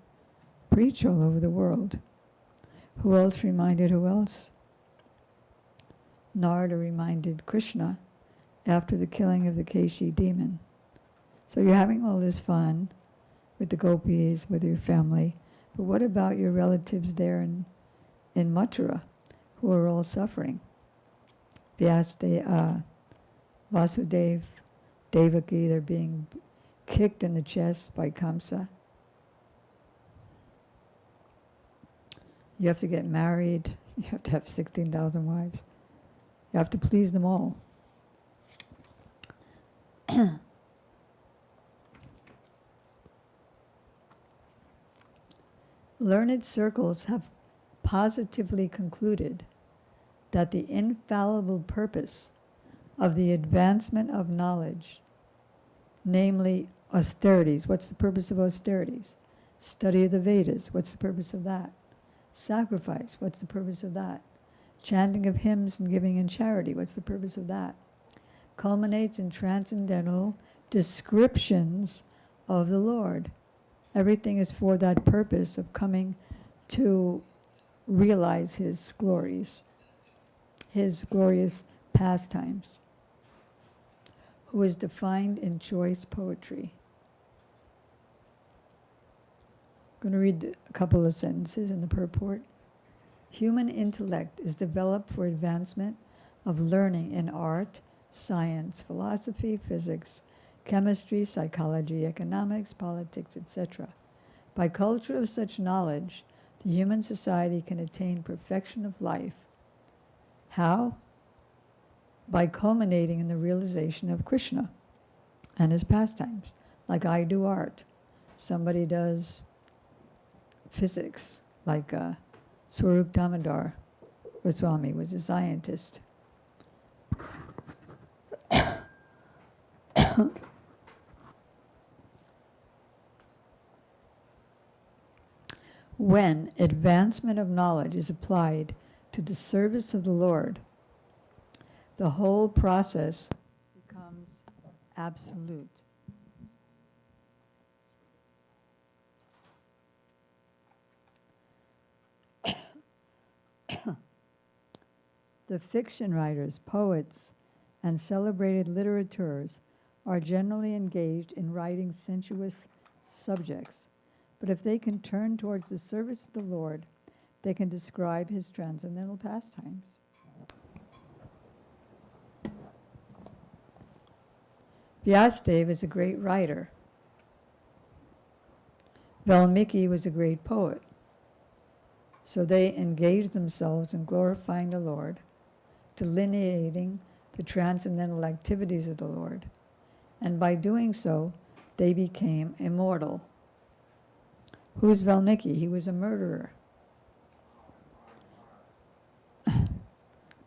preach all over the world. Who else reminded who else? Narada reminded Krishna after the killing of the Keshi demon. So you're having all this fun with the gopis, with your family, but what about your relatives there in Mathura, who are all suffering? Vyasdev, Vasudev, Devaki, they're being kicked in the chest by Kamsa. You have to get married You have to have 16,000 wives. You have to please them all. Learned circles have positively concluded that the infallible purpose of the advancement of knowledge, namely austerities. What's the purpose of austerities? Study of the Vedas. What's the purpose of that? Sacrifice. What's the purpose of that? Chanting of hymns and giving in charity. What's the purpose of that? Culminates in transcendental descriptions of the Lord. Everything is for that purpose of coming to realize His glories, His glorious pastimes, who is defined in choice poetry. I'm going to read a couple of sentences in the purport. Human intellect is developed for advancement of learning in art, science, philosophy, physics, chemistry, psychology, economics, politics, etc. By culture of such knowledge, the human society can attain perfection of life. How? By culminating in the realization of Krishna and his pastimes. Like I do art. Somebody does physics, like Swarup Damodar Goswami was a scientist. When advancement of knowledge is applied to the service of the Lord, the whole process becomes absolute. The fiction writers, poets, and celebrated literateurs are generally engaged in writing sensuous subjects. But if they can turn towards the service of the Lord, they can describe his transcendental pastimes. Vyasadeva is a great writer. Valmiki was a great poet. So they engaged themselves in glorifying the Lord, delineating the transcendental activities of the Lord, and by doing so, they became immortal. Who's Valmiki? He was a murderer.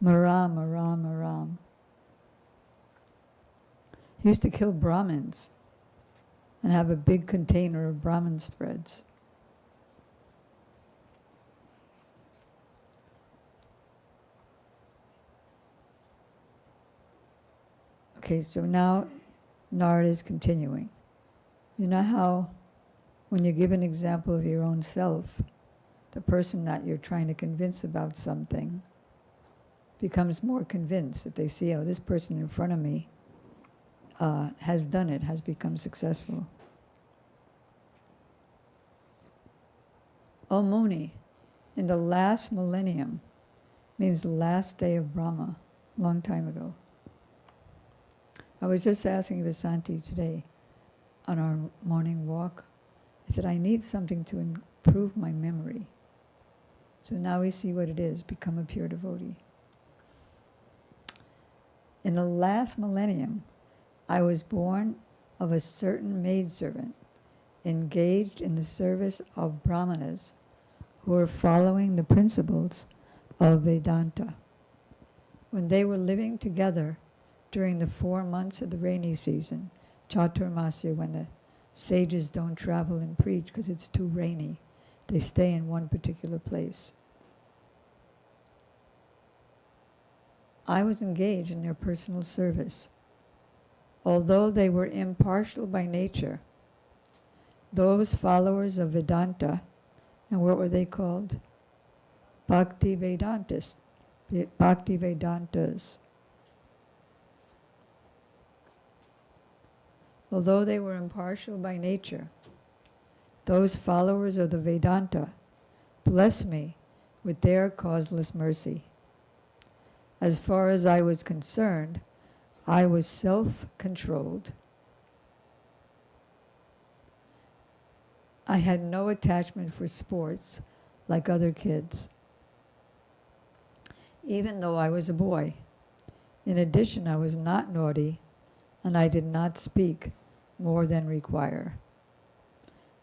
Maram. He used to kill Brahmins and have a big container of Brahmins' threads. Okay, so now Narada is continuing. You know how when you give an example of your own self, the person that you're trying to convince about something becomes more convinced that they see, oh, this person in front of me has done it, has become successful. O Muni, in the last millennium, means the last day of Brahma, long time ago. I was just asking Vasanti today on our morning walk, I said, I need something to improve my memory. So now we see what it is, become a pure devotee. In the last millennium, I was born of a certain maidservant engaged in the service of Brahmanas who were following the principles of Vedanta. When they were living together during the 4 months of the rainy season, Chaturmasya, when the sages don't travel and preach because it's too rainy, they stay in one particular place. I was engaged in their personal service. Although they were impartial by nature, those followers of Vedanta, and what were they called? Bhakti Vedantists. Bhakti Vedantas. Although they were impartial by nature, those followers of the Vedanta blessed me with their causeless mercy. As far as I was concerned, I was self-controlled. I had no attachment for sports like other kids. even though I was a boy. In addition, I was not naughty, and I did not speak more than require.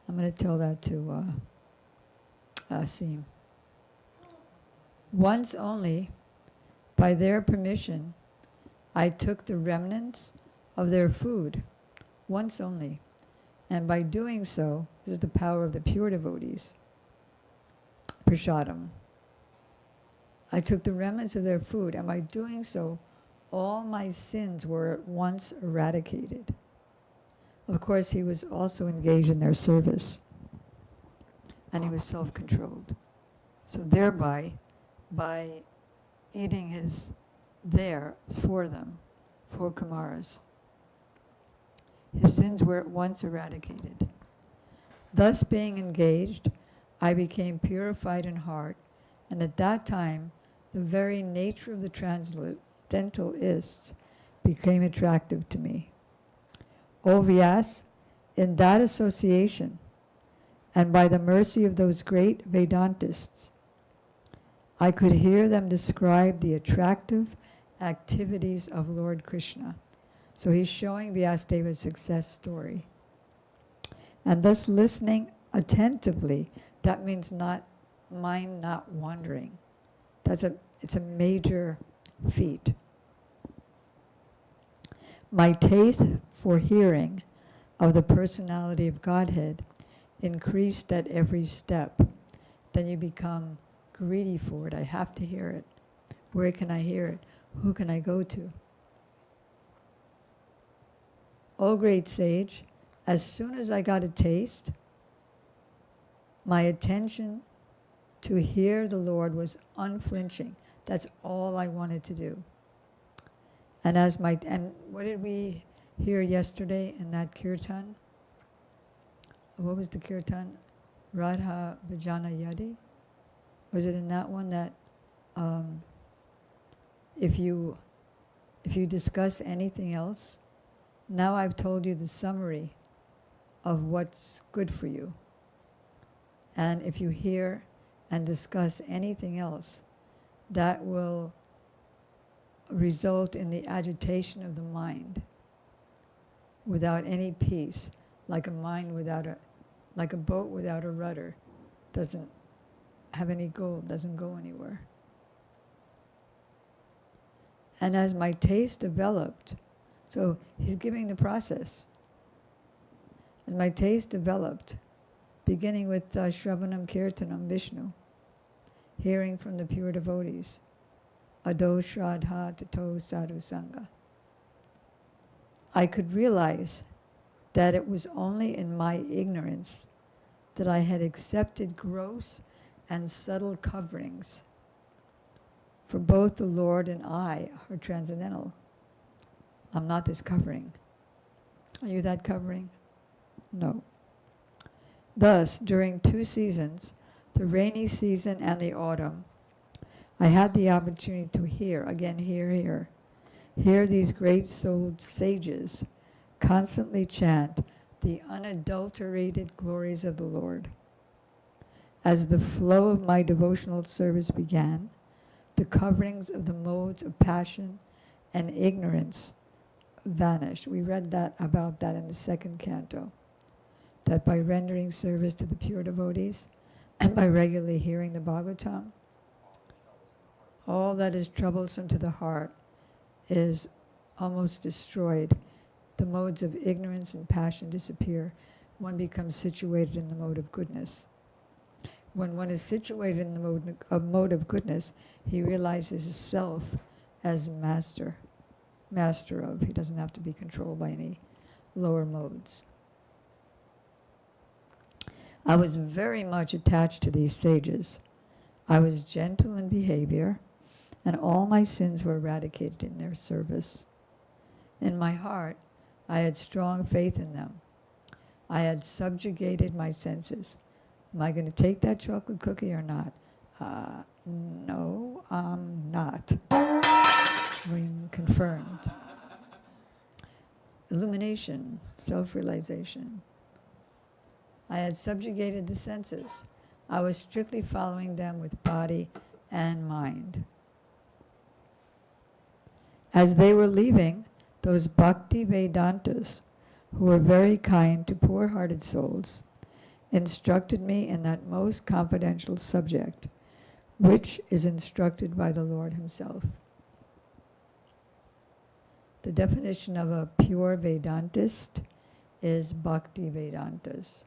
I'm going to tell that to Asim. Once only, by their permission, I took the remnants of their food, once only, and by doing so, this is the power of the pure devotees, prasadam. I took the remnants of their food, and by doing so, all my sins were at once eradicated. Of course, he was also engaged in their service, and he was self-controlled. So thereby, by eating his there for them, for Kumaras, his sins were at once eradicated. Thus being engaged, I became purified in heart, and at that time, the very nature of the transcendentalists became attractive to me. O Vyas, in that association, and by the mercy of those great Vedantists, I could hear them describe the attractive activities of Lord Krishna. So he's showing Vyasadeva's success story. And thus listening attentively, that means mind not wandering. It's a major feat. My taste for hearing of the personality of Godhead increased at every step. Then you become greedy for it. I have to hear it. Where can I hear it? Who can I go to? O great sage, as soon as I got a taste, my attention to hear the Lord was unflinching. That's all I wanted to do. And what did we hear yesterday in that kirtan? What was the kirtan? Radha Bhajana Yadi? Was it in that one that if you discuss anything else, now I've told you the summary of what's good for you. And if you hear and discuss anything else, that will result in the agitation of the mind without any peace, like a boat without a rudder, doesn't have any goal, doesn't go anywhere. And as my taste developed, so he's giving the process. As my taste developed, beginning with Shravanam Kirtanam Vishnu, hearing from the pure devotees, Ado Shraddha Tato Sadhu Sangha, I could realize that it was only in my ignorance that I had accepted gross and subtle coverings. For both the Lord and I are transcendental. I'm not this covering. Are you that covering? No. Thus, during 2 seasons, the rainy season and the autumn, I had the opportunity to hear these great-souled sages constantly chant the unadulterated glories of the Lord. As the flow of my devotional service began, the coverings of the modes of passion and ignorance vanished. We read about that in the 2nd canto, that by rendering service to the pure devotees and by regularly hearing the Bhagavatam, all that is troublesome to the heart is almost destroyed. The modes of ignorance and passion disappear. One becomes situated in the mode of goodness. When one is situated in the mode of goodness, he realizes his self as master of. He doesn't have to be controlled by any lower modes. I was very much attached to these sages. I was gentle in behavior, and all my sins were eradicated in their service. In my heart, I had strong faith in them. I had subjugated my senses. Am I going to take that chocolate cookie or not? No, I'm not. Being confirmed. Illumination, self-realization. I had subjugated the senses. I was strictly following them with body and mind. As they were leaving, those Bhakti Vedantas, who were very kind to poor-hearted souls, instructed me in that most confidential subject, which is instructed by the Lord Himself. The definition of a pure Vedantist is Bhakti Vedantas.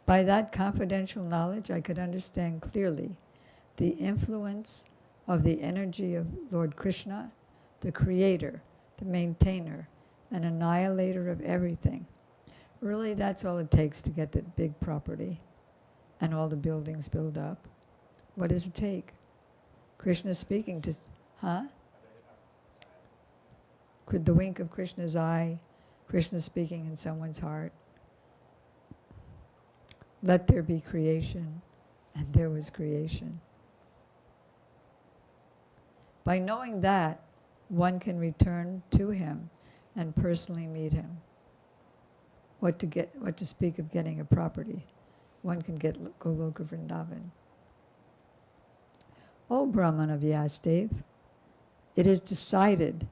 By that confidential knowledge, I could understand clearly the influence of the energy of Lord Krishna, the creator, the maintainer, and annihilator of everything. Really, that's all it takes to get that big property and all the buildings built up. What does it take? Krishna speaking to, the wink of Krishna's eye, Krishna speaking in someone's heart. Let there be creation, and there was creation. By knowing that, one can return to Him and personally meet Him. What to speak of getting a property? One can get Goloka Vrindavan. O Brahman of Vyasadeva, it is decided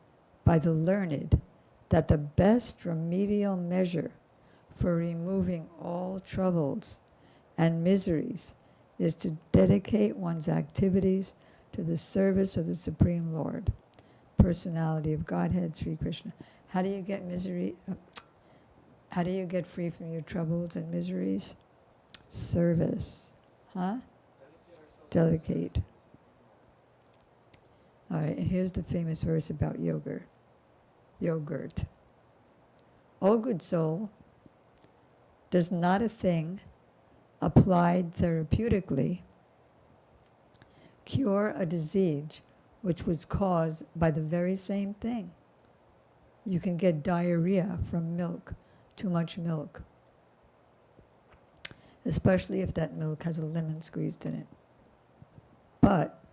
by the learned that the best remedial measure for removing all troubles and miseries is to dedicate one's activities to the service of the Supreme Lord, Personality of Godhead, Sri Krishna. How do you get misery? How do you get free from your troubles and miseries? Service. Dedicate. All right, and here's the famous verse about yogurt. O good soul, does not a thing applied therapeutically cure a disease which was caused by the very same thing? You can get diarrhea from milk, too much milk, especially if that milk has a lemon squeezed in it. But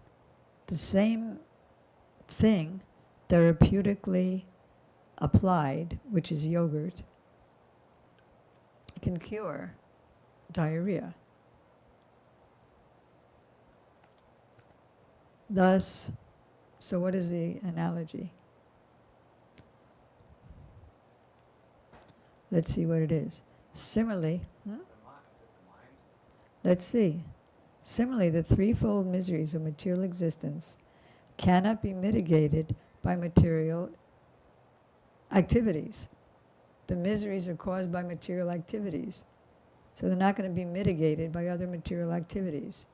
the same thing therapeutically applied, which is yogurt, can cure diarrhea. Thus, so what is the analogy? Let's see what it is. Similarly, let's see. Similarly, the threefold miseries of material existence cannot be mitigated by material activities. The miseries are caused by material activities. So they're not going to be mitigated by other material activities.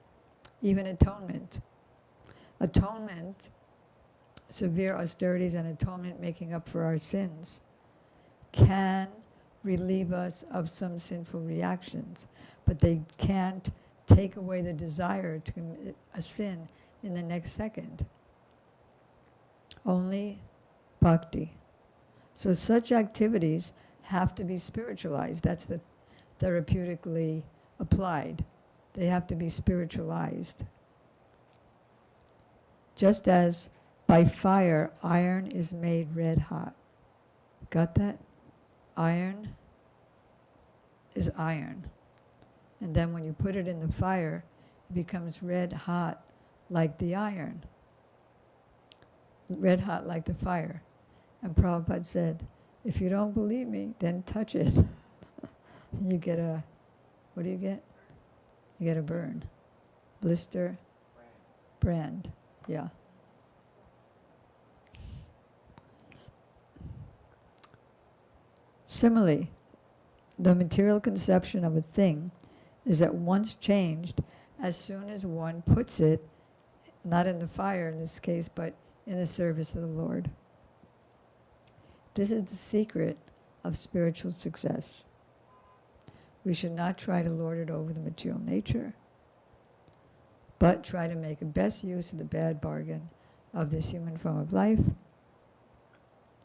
Even atonement. Atonement, severe austerities and atonement making up for our sins, can relieve us of some sinful reactions, but they can't take away the desire to commit a sin in the next second. Only bhakti. So such activities have to be spiritualized. That's the therapeutically applied. They have to be spiritualized. Just as by fire, iron is made red hot. Got that? Iron is iron. And then when you put it in the fire, it becomes red hot like the iron. Red hot like the fire. And Prabhupada said, if you don't believe me, then touch it. You get a, what do you get? You get a burn. Blister? Brand. Yeah. Similarly, the material conception of a thing is at once changed as soon as one puts it, not in the fire in this case, but in the service of the Lord. This is the secret of spiritual success. We should not try to lord it over the material nature, but try to make the best use of the bad bargain of this human form of life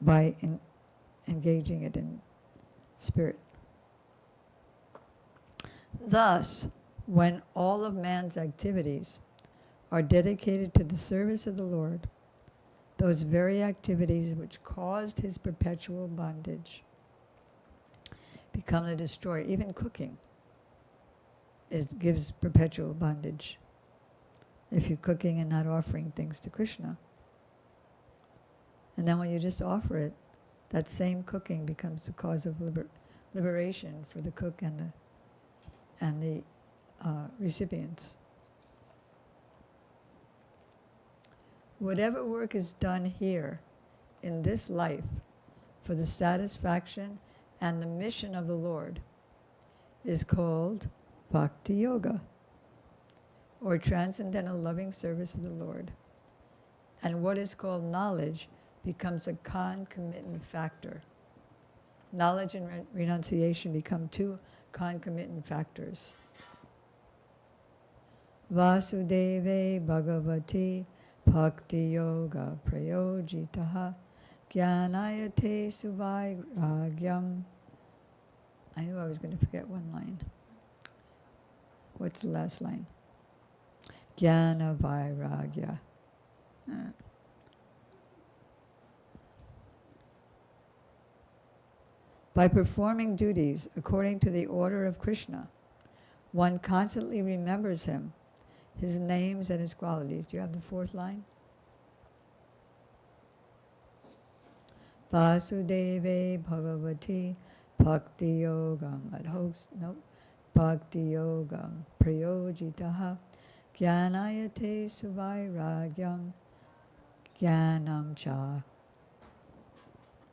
by engaging it in spirit. Thus, when all of man's activities are dedicated to the service of the Lord, those very activities which caused his perpetual bondage become the destroyer. Even cooking gives perpetual bondage. if you're cooking and not offering things to Krishna. And then when you just offer it, that same cooking becomes the cause of liberation for the cook and the recipients. Whatever work is done here in this life for the satisfaction and the mission of the Lord is called Bhakti Yoga, or transcendental loving service of the Lord. And what is called knowledge becomes a concomitant factor. Knowledge and renunciation become two concomitant factors. Vasudeve Bhagavati Bhakti Yoga Prayojitaha Jnanayate Suvairagyam. I knew I was going to forget one line. What's the last line? Jnana Vairagya. By performing duties according to the order of Krishna, one constantly remembers him, his names and his qualities. Do you have the fourth line? Vasudeve Bhagavati Bhakti Yogam Bhakti Yogam Prayojitaha Jnanayate Suvairagyam Jnanam Cha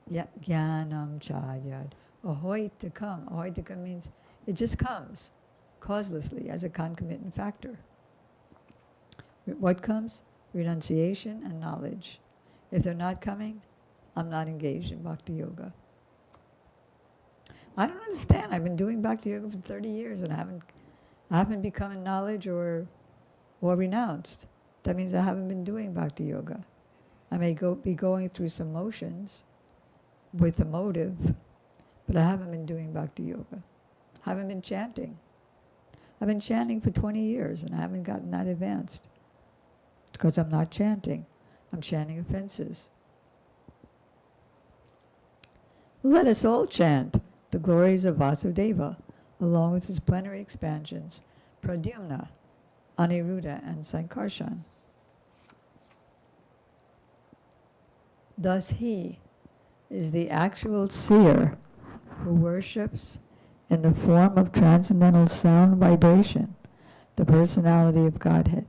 Jnanam Chayad. Ahoitakam. Ahoitakam means it just comes causelessly as a concomitant factor. What comes? Renunciation and knowledge. If they're not coming, I'm not engaged in Bhakti Yoga. I don't understand. I've been doing Bhakti Yoga for 30 years and I haven't become in knowledge or renounced. That means I haven't been doing Bhakti Yoga. I may be going through some motions with a motive, but I haven't been doing Bhakti Yoga. I haven't been chanting. I've been chanting for 20 years and I haven't gotten that advanced. It's because I'm not chanting. I'm chanting offenses. Let us all chant the glories of Vasudeva, along with his plenary expansions, Pradyumna, Aniruddha, and Sankarshan. Thus he is the actual seer who worships in the form of transcendental sound vibration, the personality of Godhead,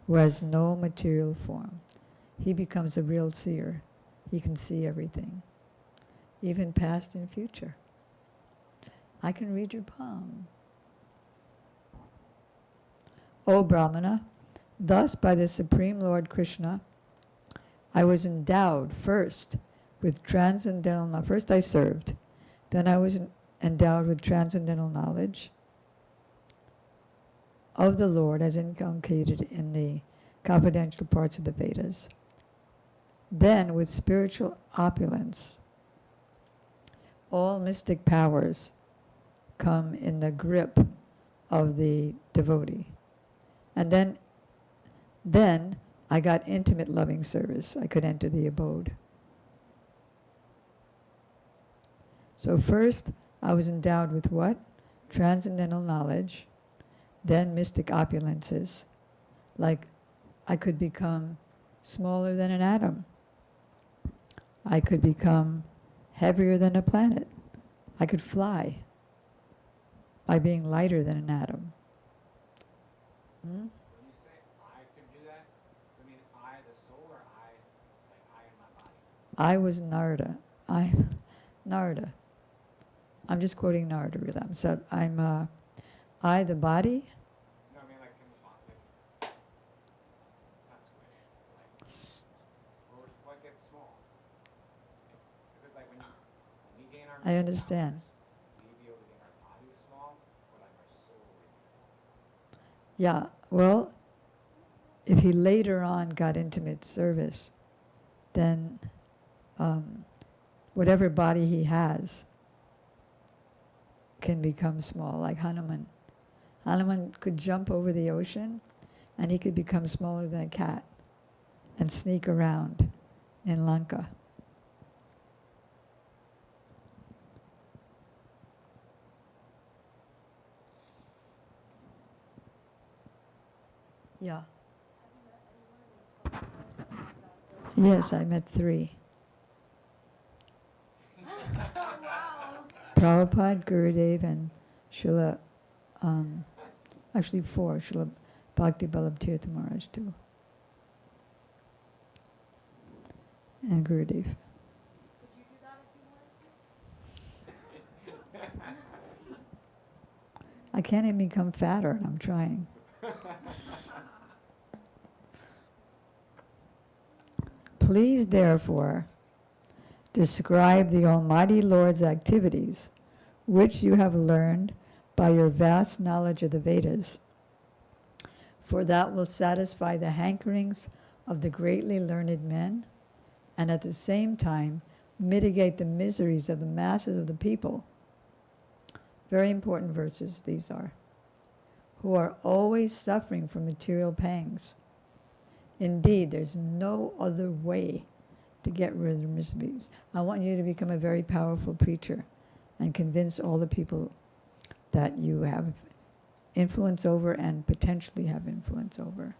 who has no material form. He becomes a real seer. He can see everything, even past and future. I can read your palm. O Brahmana, thus by the Supreme Lord Krishna, I was endowed first with transcendental knowledge. First I served, then I was endowed with transcendental knowledge of the Lord as inculcated in the confidential parts of the Vedas. Then with spiritual opulence, all mystic powers come in the grip of the devotee. And then I got intimate loving service. I could enter the abode. So first, I was endowed with what? Transcendental knowledge, then mystic opulences. Like, I could become smaller than an atom. I could become heavier than a planet. I could fly by being lighter than an atom. When you say I could do that, does it mean I, the soul, or I, like I in my body? I was Narada. Narada. I'm just quoting Narada really. I'm I, the body. No, I mean like in the body, like not squish, like what gets small? Because like when we gain our I understand. powers, we be able to get our bodies small, or like our soul really small. Yeah, well, if he later on got intimate service, then whatever body he has can become small, like Hanuman. Hanuman could jump over the ocean, and he could become smaller than a cat and sneak around in Lanka. Yeah. Having Yes, I met 3. Prabhupada, Gurudev, and Srila, actually 4, Srila Bhakti Vallabh Tirtha Maharaj too. And Gurudev. I can't even become fatter, and I'm trying. Please, therefore, describe the Almighty Lord's activities, which you have learned by your vast knowledge of the Vedas, for that will satisfy the hankerings of the greatly learned men, and at the same time mitigate the miseries of the masses of the people. Very important verses these are, who are always suffering from material pangs. Indeed, there's no other way to get rid of the miseries. I want you to become a very powerful preacher and convince all the people that you have influence over and potentially have influence over.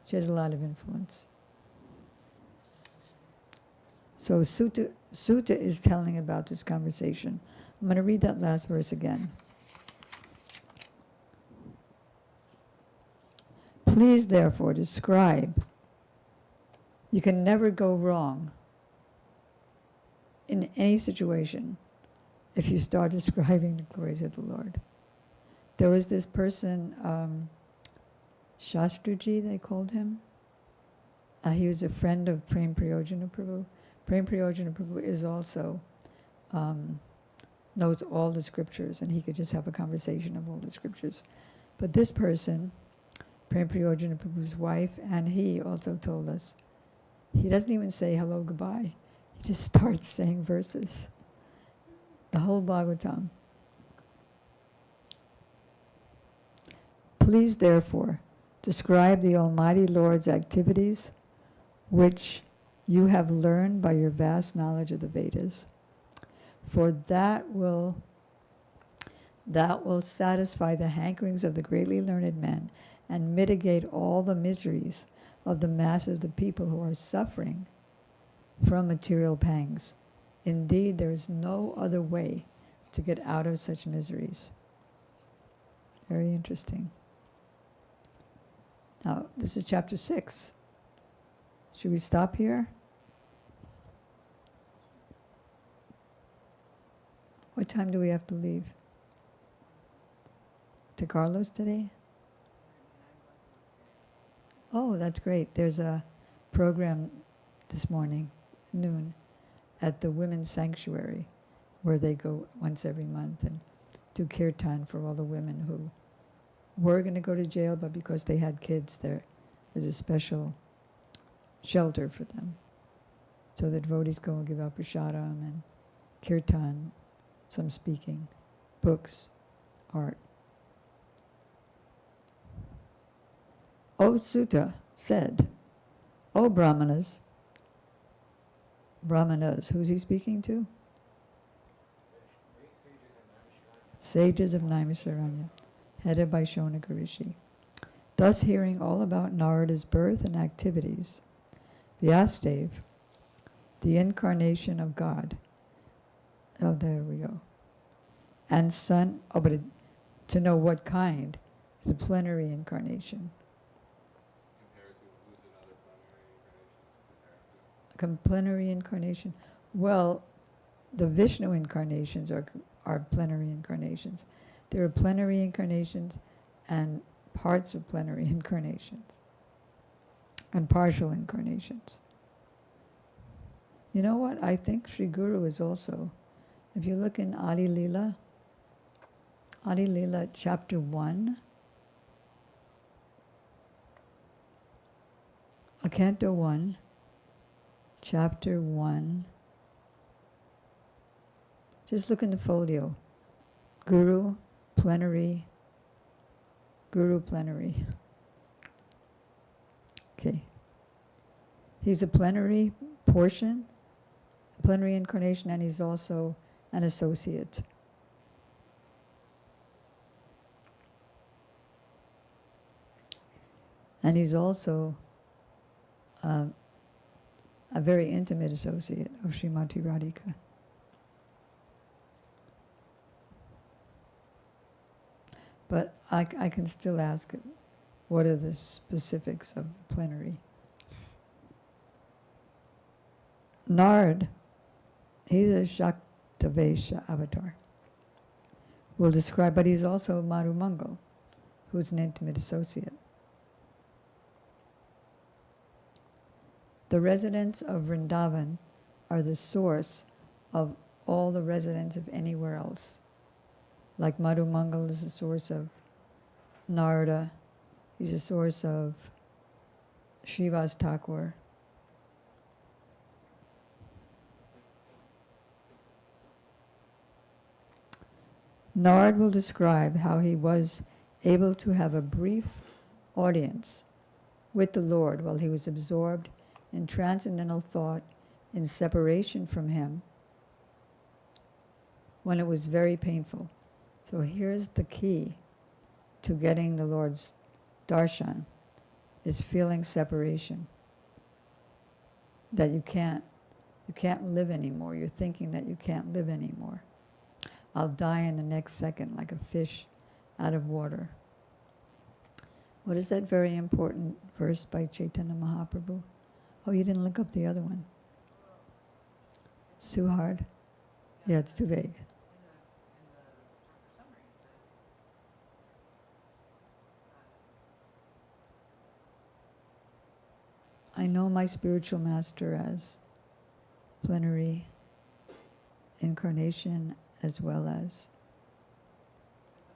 She has a lot of influence. So Sutta is telling about this conversation. I'm going to read that last verse again. Please, therefore, describe. You can never go wrong in any situation if you start describing the glories of the Lord. There was this person, Shastruji, they called him. He was a friend of Prem Priyojana Prabhu. Prem Priyojana Prabhu is also, knows all the scriptures, and he could just have a conversation of all the scriptures. But this person, Prem Priyojana Prabhu's wife, and he also told us, he doesn't even say hello, goodbye. He just starts saying verses. The whole Bhagavatam. Please, therefore, describe the Almighty Lord's activities, which you have learned by your vast knowledge of the Vedas. For that will satisfy the hankerings of the greatly learned men and mitigate all the miseries of the masses of the people who are suffering from material pangs. Indeed, there is no other way to get out of such miseries. Very interesting. Now, this is chapter 6. Should we stop here? What time do we have to leave? To Carlos today? Oh, that's great. There's a program this morning, noon, at the Women's Sanctuary, where they go once every month and do kirtan for all the women who were going to go to jail, but because they had kids, there is a special shelter for them. So the devotees go and give out prasadam and kirtan, some speaking, books, art. O Sutta said, O Brahmanas, who's he speaking to? Sages of Naimisaranya, headed by Shonaka Rishi. Thus hearing all about Narada's birth and activities, Vyasadeva, the incarnation of God, oh, there we go, and son, to know what kind, is a plenary incarnation. Plenary incarnation. Well, the Vishnu incarnations are plenary incarnations. There are plenary incarnations and parts of plenary incarnations and partial incarnations. You know what? I think Sri Guru is also, if you look in Adi Lila chapter 1, Canto 1, Chapter 1. Just look in the folio. Guru plenary. Okay. He's a plenary portion, plenary incarnation, and he's also an associate. And he's also a very intimate associate of Srimati Radhika. But I can still ask, what are the specifics of the plenary? Nard, he's a Shaktavesha avatar. We'll describe, but he's also Marumangal, who's an intimate associate. The residents of Vrindavan are the source of all the residents of anywhere else. Like Marumangal is the source of Narada, he's the source of Srivas Thakur. Nard will describe how he was able to have a brief audience with the Lord while he was absorbed in transcendental thought in separation from him when it was very painful. So here's the key to getting the Lord's darshan, is feeling separation. That you can't live anymore. You're thinking that you can't live anymore. I'll die in the next second like a fish out of water. What is that very important verse by Chaitanya Mahaprabhu? Oh, you didn't look up the other one. It's too hard? Yeah, it's too vague. I know my spiritual master as plenary incarnation as well as As the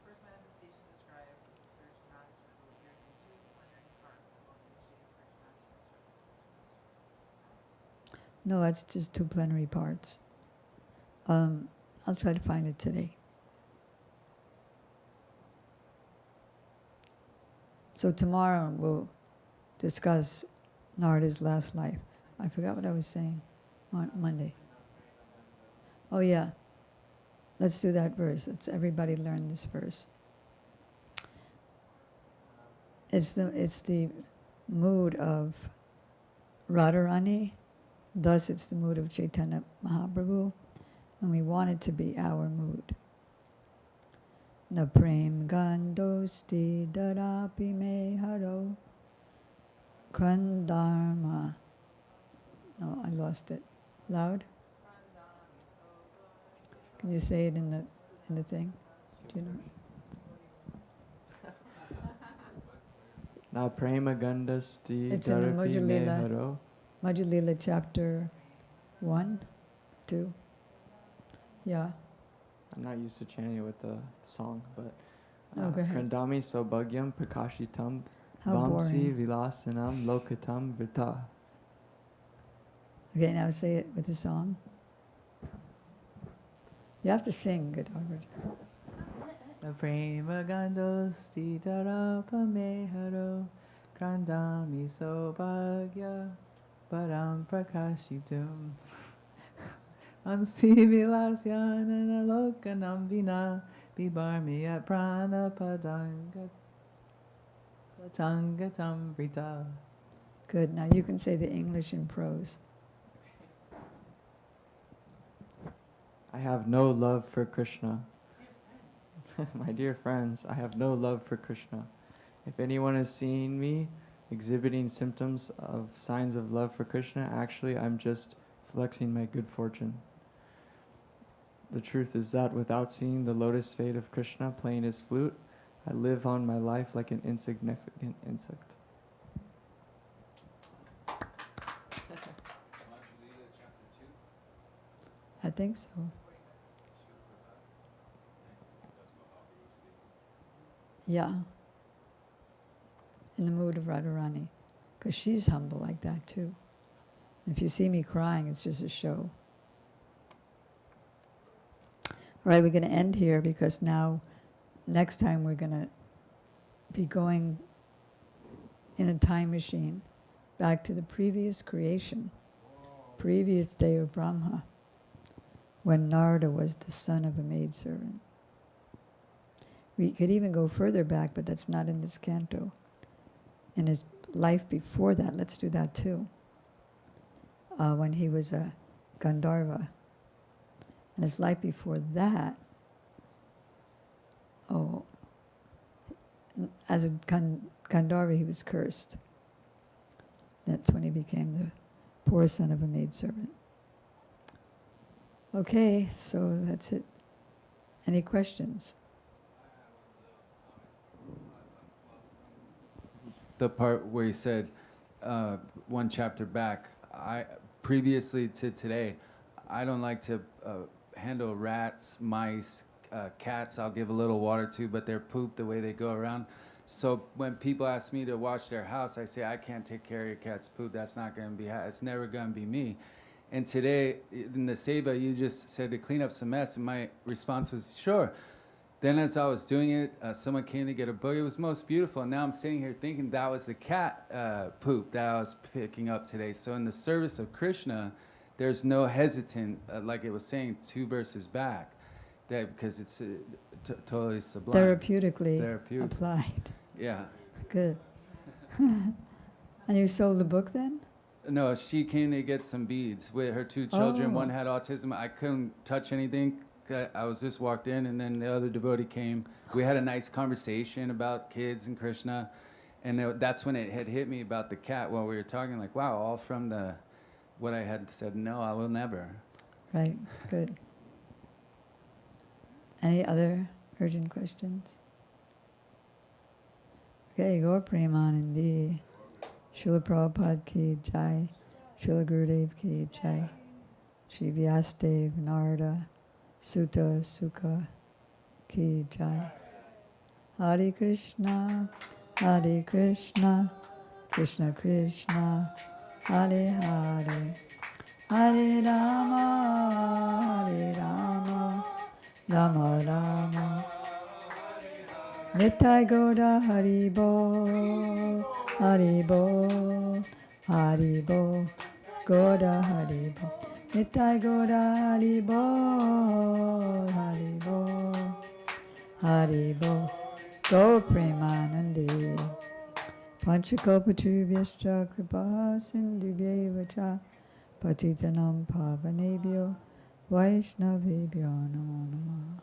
first manifestation described is the spiritual master who appears in two plenary parts while initiates spiritual master. no, that's just two plenary parts. I'll try to find it today. So tomorrow we'll discuss Narada's last life. I forgot what I was saying on Monday. Oh yeah, let's do that verse. Let's everybody learn this verse. It's the mood of Radharani, thus it's the mood of Chaitanya Mahaprabhu, and we want it to be our mood. Na prem gandosti darapi me haro Krandarma. No, I lost it. Loud? Can you say it in the thing? Do you know? Na prema gandasti It's in the darapi me Madhya-lila. haro. Madhya-lila chapter 1, 2. Yeah. I'm not used to chanting it with the song, but Oh, go ahead. Krandami Saubhagyam Prakashitam How Vamsi boring. Vilasanam Lokatam Vrita. Okay, now say it with the song. You have to sing, good Albert. Na prema gandosti darapa meharo krandami sobhagya param prakashitum ansi vilasyana lokanam vina bibarmi at prana padangatam vrita. Good, now you can say the English in prose. I have no love for Krishna. My dear friends, I have no love for Krishna. If anyone has seen me exhibiting symptoms of signs of love for Krishna, actually I'm just flexing my good fortune. The truth is that without seeing the lotus fate of Krishna playing his flute, I live on my life like an insignificant insect. I think so. Yeah. In the mood of Radharani. Because she's humble like that too. If you see me crying, it's just a show. All right, we're going to end here because now, next time we're going to be going in a time machine back to the previous creation, previous day of Brahma, when Narada was the son of a maidservant. We could even go further back, but that's not in this canto. In his life before that, let's do that too. when he was a Gandharva. And his life before that, as a Gandharva, he was cursed. That's when he became the poor son of a maidservant. Okay, so that's it. Any questions? The part where he said, one chapter back, previously to today, I don't like to handle rats, mice, cats. I'll give a little water to, but their poop, the way they go around. So when people ask me to watch their house, I say, I can't take care of your cat's poop. That's not going to be, it's never going to be me. And today, in the Seva, you just said to clean up some mess, and my response was, sure. Then as I was doing it, someone came to get a book. It was most beautiful. And now I'm sitting here thinking that was the cat poop that I was picking up today. So in the service of Krishna, there's no hesitant, like it was saying 2 verses back, that because it's totally sublime. Therapeutically applied. Yeah. Good. And you sold the book then? No, she came to get some beads with her 2 children. Oh. One had autism. I couldn't touch anything. I was just walked in, and then the other devotee came. We had a nice conversation about kids and Krishna, and that's when it had hit me about the cat while we were talking. Like, wow, all from what I had said. No, I will never. Right, good. Any other urgent questions? Okay, Gaur Premanandi. Srila Prabhupada ki jai. Srila Gurudev ki jai. Shri Vyasadeva Narada Sutta Sukha ki jai. Hare Krishna, Hare Krishna, Krishna Krishna, Hare Hare. Hare Rama, Hare Rama, Rama Rama. Nittai Gauda Haribo, Haribo, Haribo, Gauda Haribo. Nittai Gauda Haribo, Haribo, Haribo, Go Premanandi. Panchakalpatubhyascha kripa sindhubhyeva cha patitanam pavanebhyo vaishnavebhyo namo namah.